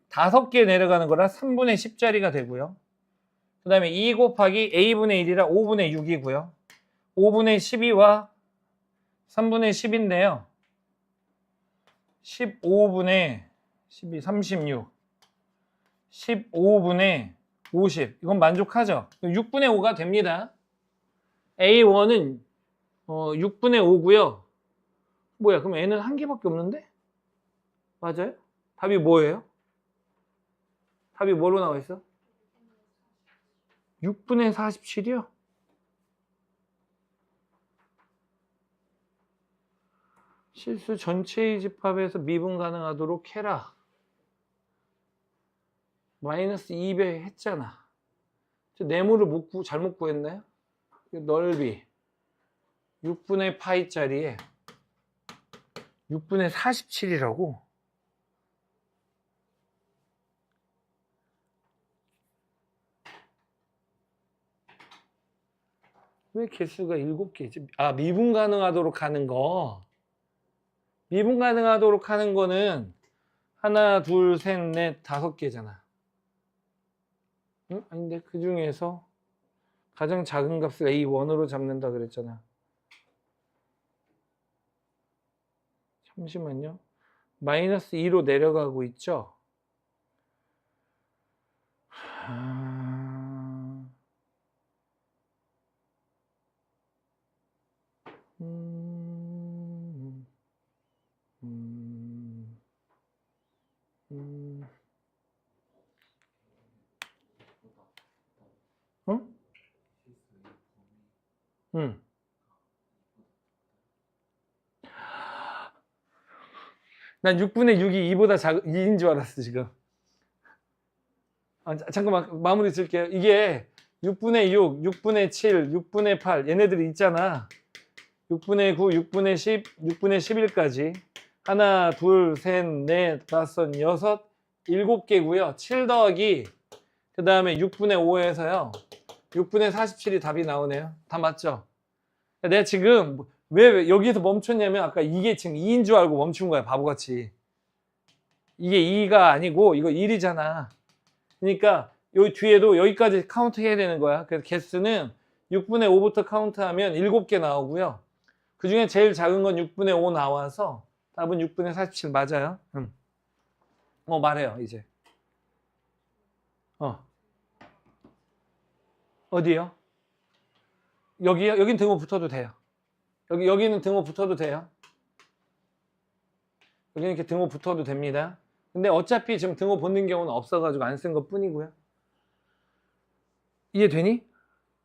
5개 내려가는 거라 3분의 10짜리가 되고요. 그 다음에 2 곱하기 A분의 1이라 5분의 6이고요. 5분의 12와 3분의 10인데요. 15분의 12, 36. 15분의 50. 이건 만족하죠? 6분의 5가 됩니다. A1은 6분의 5고요. 뭐야? 그럼 N은 한 개밖에 없는데? 맞아요? 답이 뭐예요? 답이 뭐로 나와 있어? 6분의 47이요? 실수 전체의 집합에서 미분 가능하도록 해라. 마이너스 2배 했잖아. 네모를 잘못 구했나요? 넓이 6분의 파이짜리에 6분의 47이라고? 왜 개수가 7개지? 아, 미분 가능하도록 하는 거. 미분 가능하도록 하는 거는 하나, 둘, 셋, 넷, 5개잖아. 응? 아닌데 그 중에서 가장 작은 값을 A1으로 잡는다 그랬잖아. 잠시만요. 마이너스 2로 내려가고 있죠? 응? 응. 난 6분의 6이 2보다 2인 줄 알았어, 지금. 아, 잠깐만, 마무리 줄게요. 이게 6분의 6, 6분의 7, 6분의 8, 얘네들이 있잖아. 6분의 9, 6분의 10, 6분의 11까지. 하나, 둘, 셋, 넷, 다섯, 여섯, 7개고요. 7 더하기, 그 다음에 6분의 5에서요. 6분의 47이 답이 나오네요. 다 맞죠? 내가 지금 왜 여기서 멈췄냐면 아까 이게 지금 2인 줄 알고 멈춘 거야, 바보같이. 이게 2가 아니고 이거 1이잖아. 그러니까 여기 뒤에도 여기까지 카운트 해야 되는 거야. 그래서 개수는 6분의 5부터 카운트하면 7개 나오고요. 그 중에 제일 작은 건 6분의 5 나와서 답은 6분의 47 맞아요. 말해요, 이제. 어디요? 여기요? 여긴 등호 붙어도 돼요. 여기는 등호 붙어도 돼요. 여기는 이렇게 등호 붙어도 됩니다. 근데 어차피 지금 등호 붙는 경우는 없어가지고 안 쓴 것 뿐이고요. 이해되니?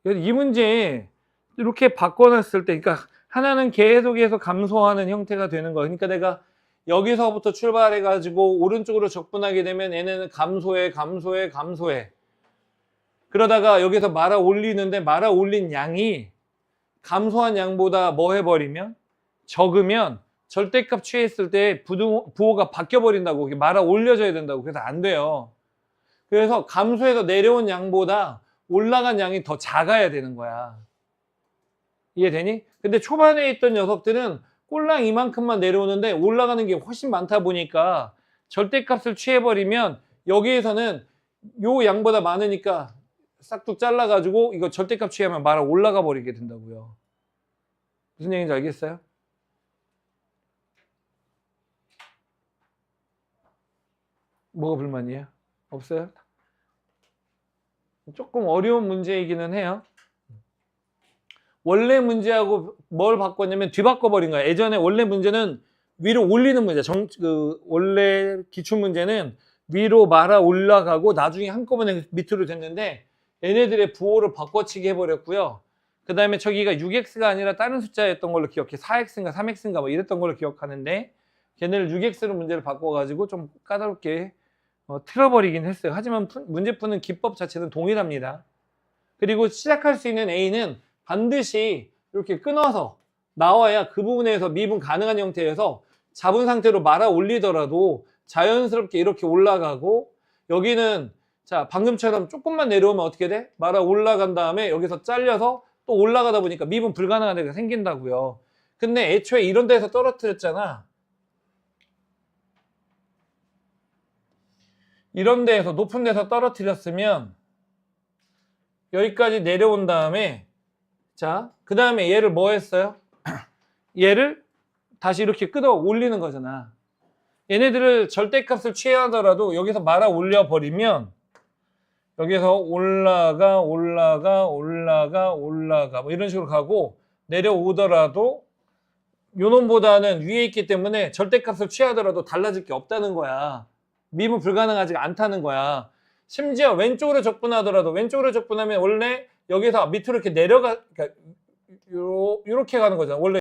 이 문제 이렇게 바꿔놨을 때, 그러니까 하나는 계속해서 감소하는 형태가 되는 거예요. 그러니까 내가 여기서부터 출발해가지고 오른쪽으로 적분하게 되면 얘네는 감소해. 그러다가 여기서 말아 올리는데 말아 올린 양이 감소한 양보다 뭐 해버리면? 적으면 절대값 취했을 때 부호가 바뀌어버린다고. 말아 올려져야 된다고. 그래서 안 돼요. 그래서 감소해서 내려온 양보다 올라간 양이 더 작아야 되는 거야. 이해되니? 근데 초반에 있던 녀석들은 꼴랑 이만큼만 내려오는데 올라가는 게 훨씬 많다 보니까 절대값을 취해버리면 여기에서는 요 양보다 많으니까 싹둑 잘라가지고 이거 절대값 취하면 말아 올라가 버리게 된다고요. 무슨 얘기인지 알겠어요? 뭐가 불만이에요? 없어요? 조금 어려운 문제이기는 해요. 원래 문제하고 뭘 바꿨냐면 뒤바꿔버린 거야. 예전에 원래 문제는 위로 올리는 문제. 원래 기출 문제는 위로 말아 올라가고 나중에 한꺼번에 밑으로 됐는데 얘네들의 부호를 바꿔치기 해버렸고요. 그 다음에 저기가 6x가 아니라 다른 숫자였던 걸로 기억해. 4x인가 3x인가 뭐 이랬던 걸로 기억하는데 걔네를 6x로 문제를 바꿔가지고 좀 까다롭게 틀어버리긴 했어요. 하지만 문제 푸는 기법 자체는 동일합니다. 그리고 시작할 수 있는 a는 반드시 이렇게 끊어서 나와야 그 부분에서 미분 가능한 형태에서 잡은 상태로 말아 올리더라도 자연스럽게 이렇게 올라가고 여기는 자 방금처럼 조금만 내려오면 어떻게 돼? 말아 올라간 다음에 여기서 잘려서 또 올라가다 보니까 미분 불가능한 데가 생긴다고요. 근데 애초에 이런 데서 떨어뜨렸잖아. 이런 데에서 높은 데서 떨어뜨렸으면 여기까지 내려온 다음에 자, 그 다음에 얘를 뭐 했어요? 얘를 다시 이렇게 끌어 올리는 거잖아. 얘네들을 절대값을 취하더라도 여기서 말아 올려 버리면 여기서 올라가 뭐 이런 식으로 가고 내려오더라도 요놈보다는 위에 있기 때문에 절대값을 취하더라도 달라질 게 없다는 거야. 미분 불가능하지 않다는 거야. 심지어 왼쪽으로 적분하더라도 왼쪽으로 적분하면 원래 여기서 밑으로 이렇게 내려가 그러니까 요렇게 가는 거잖아. 원래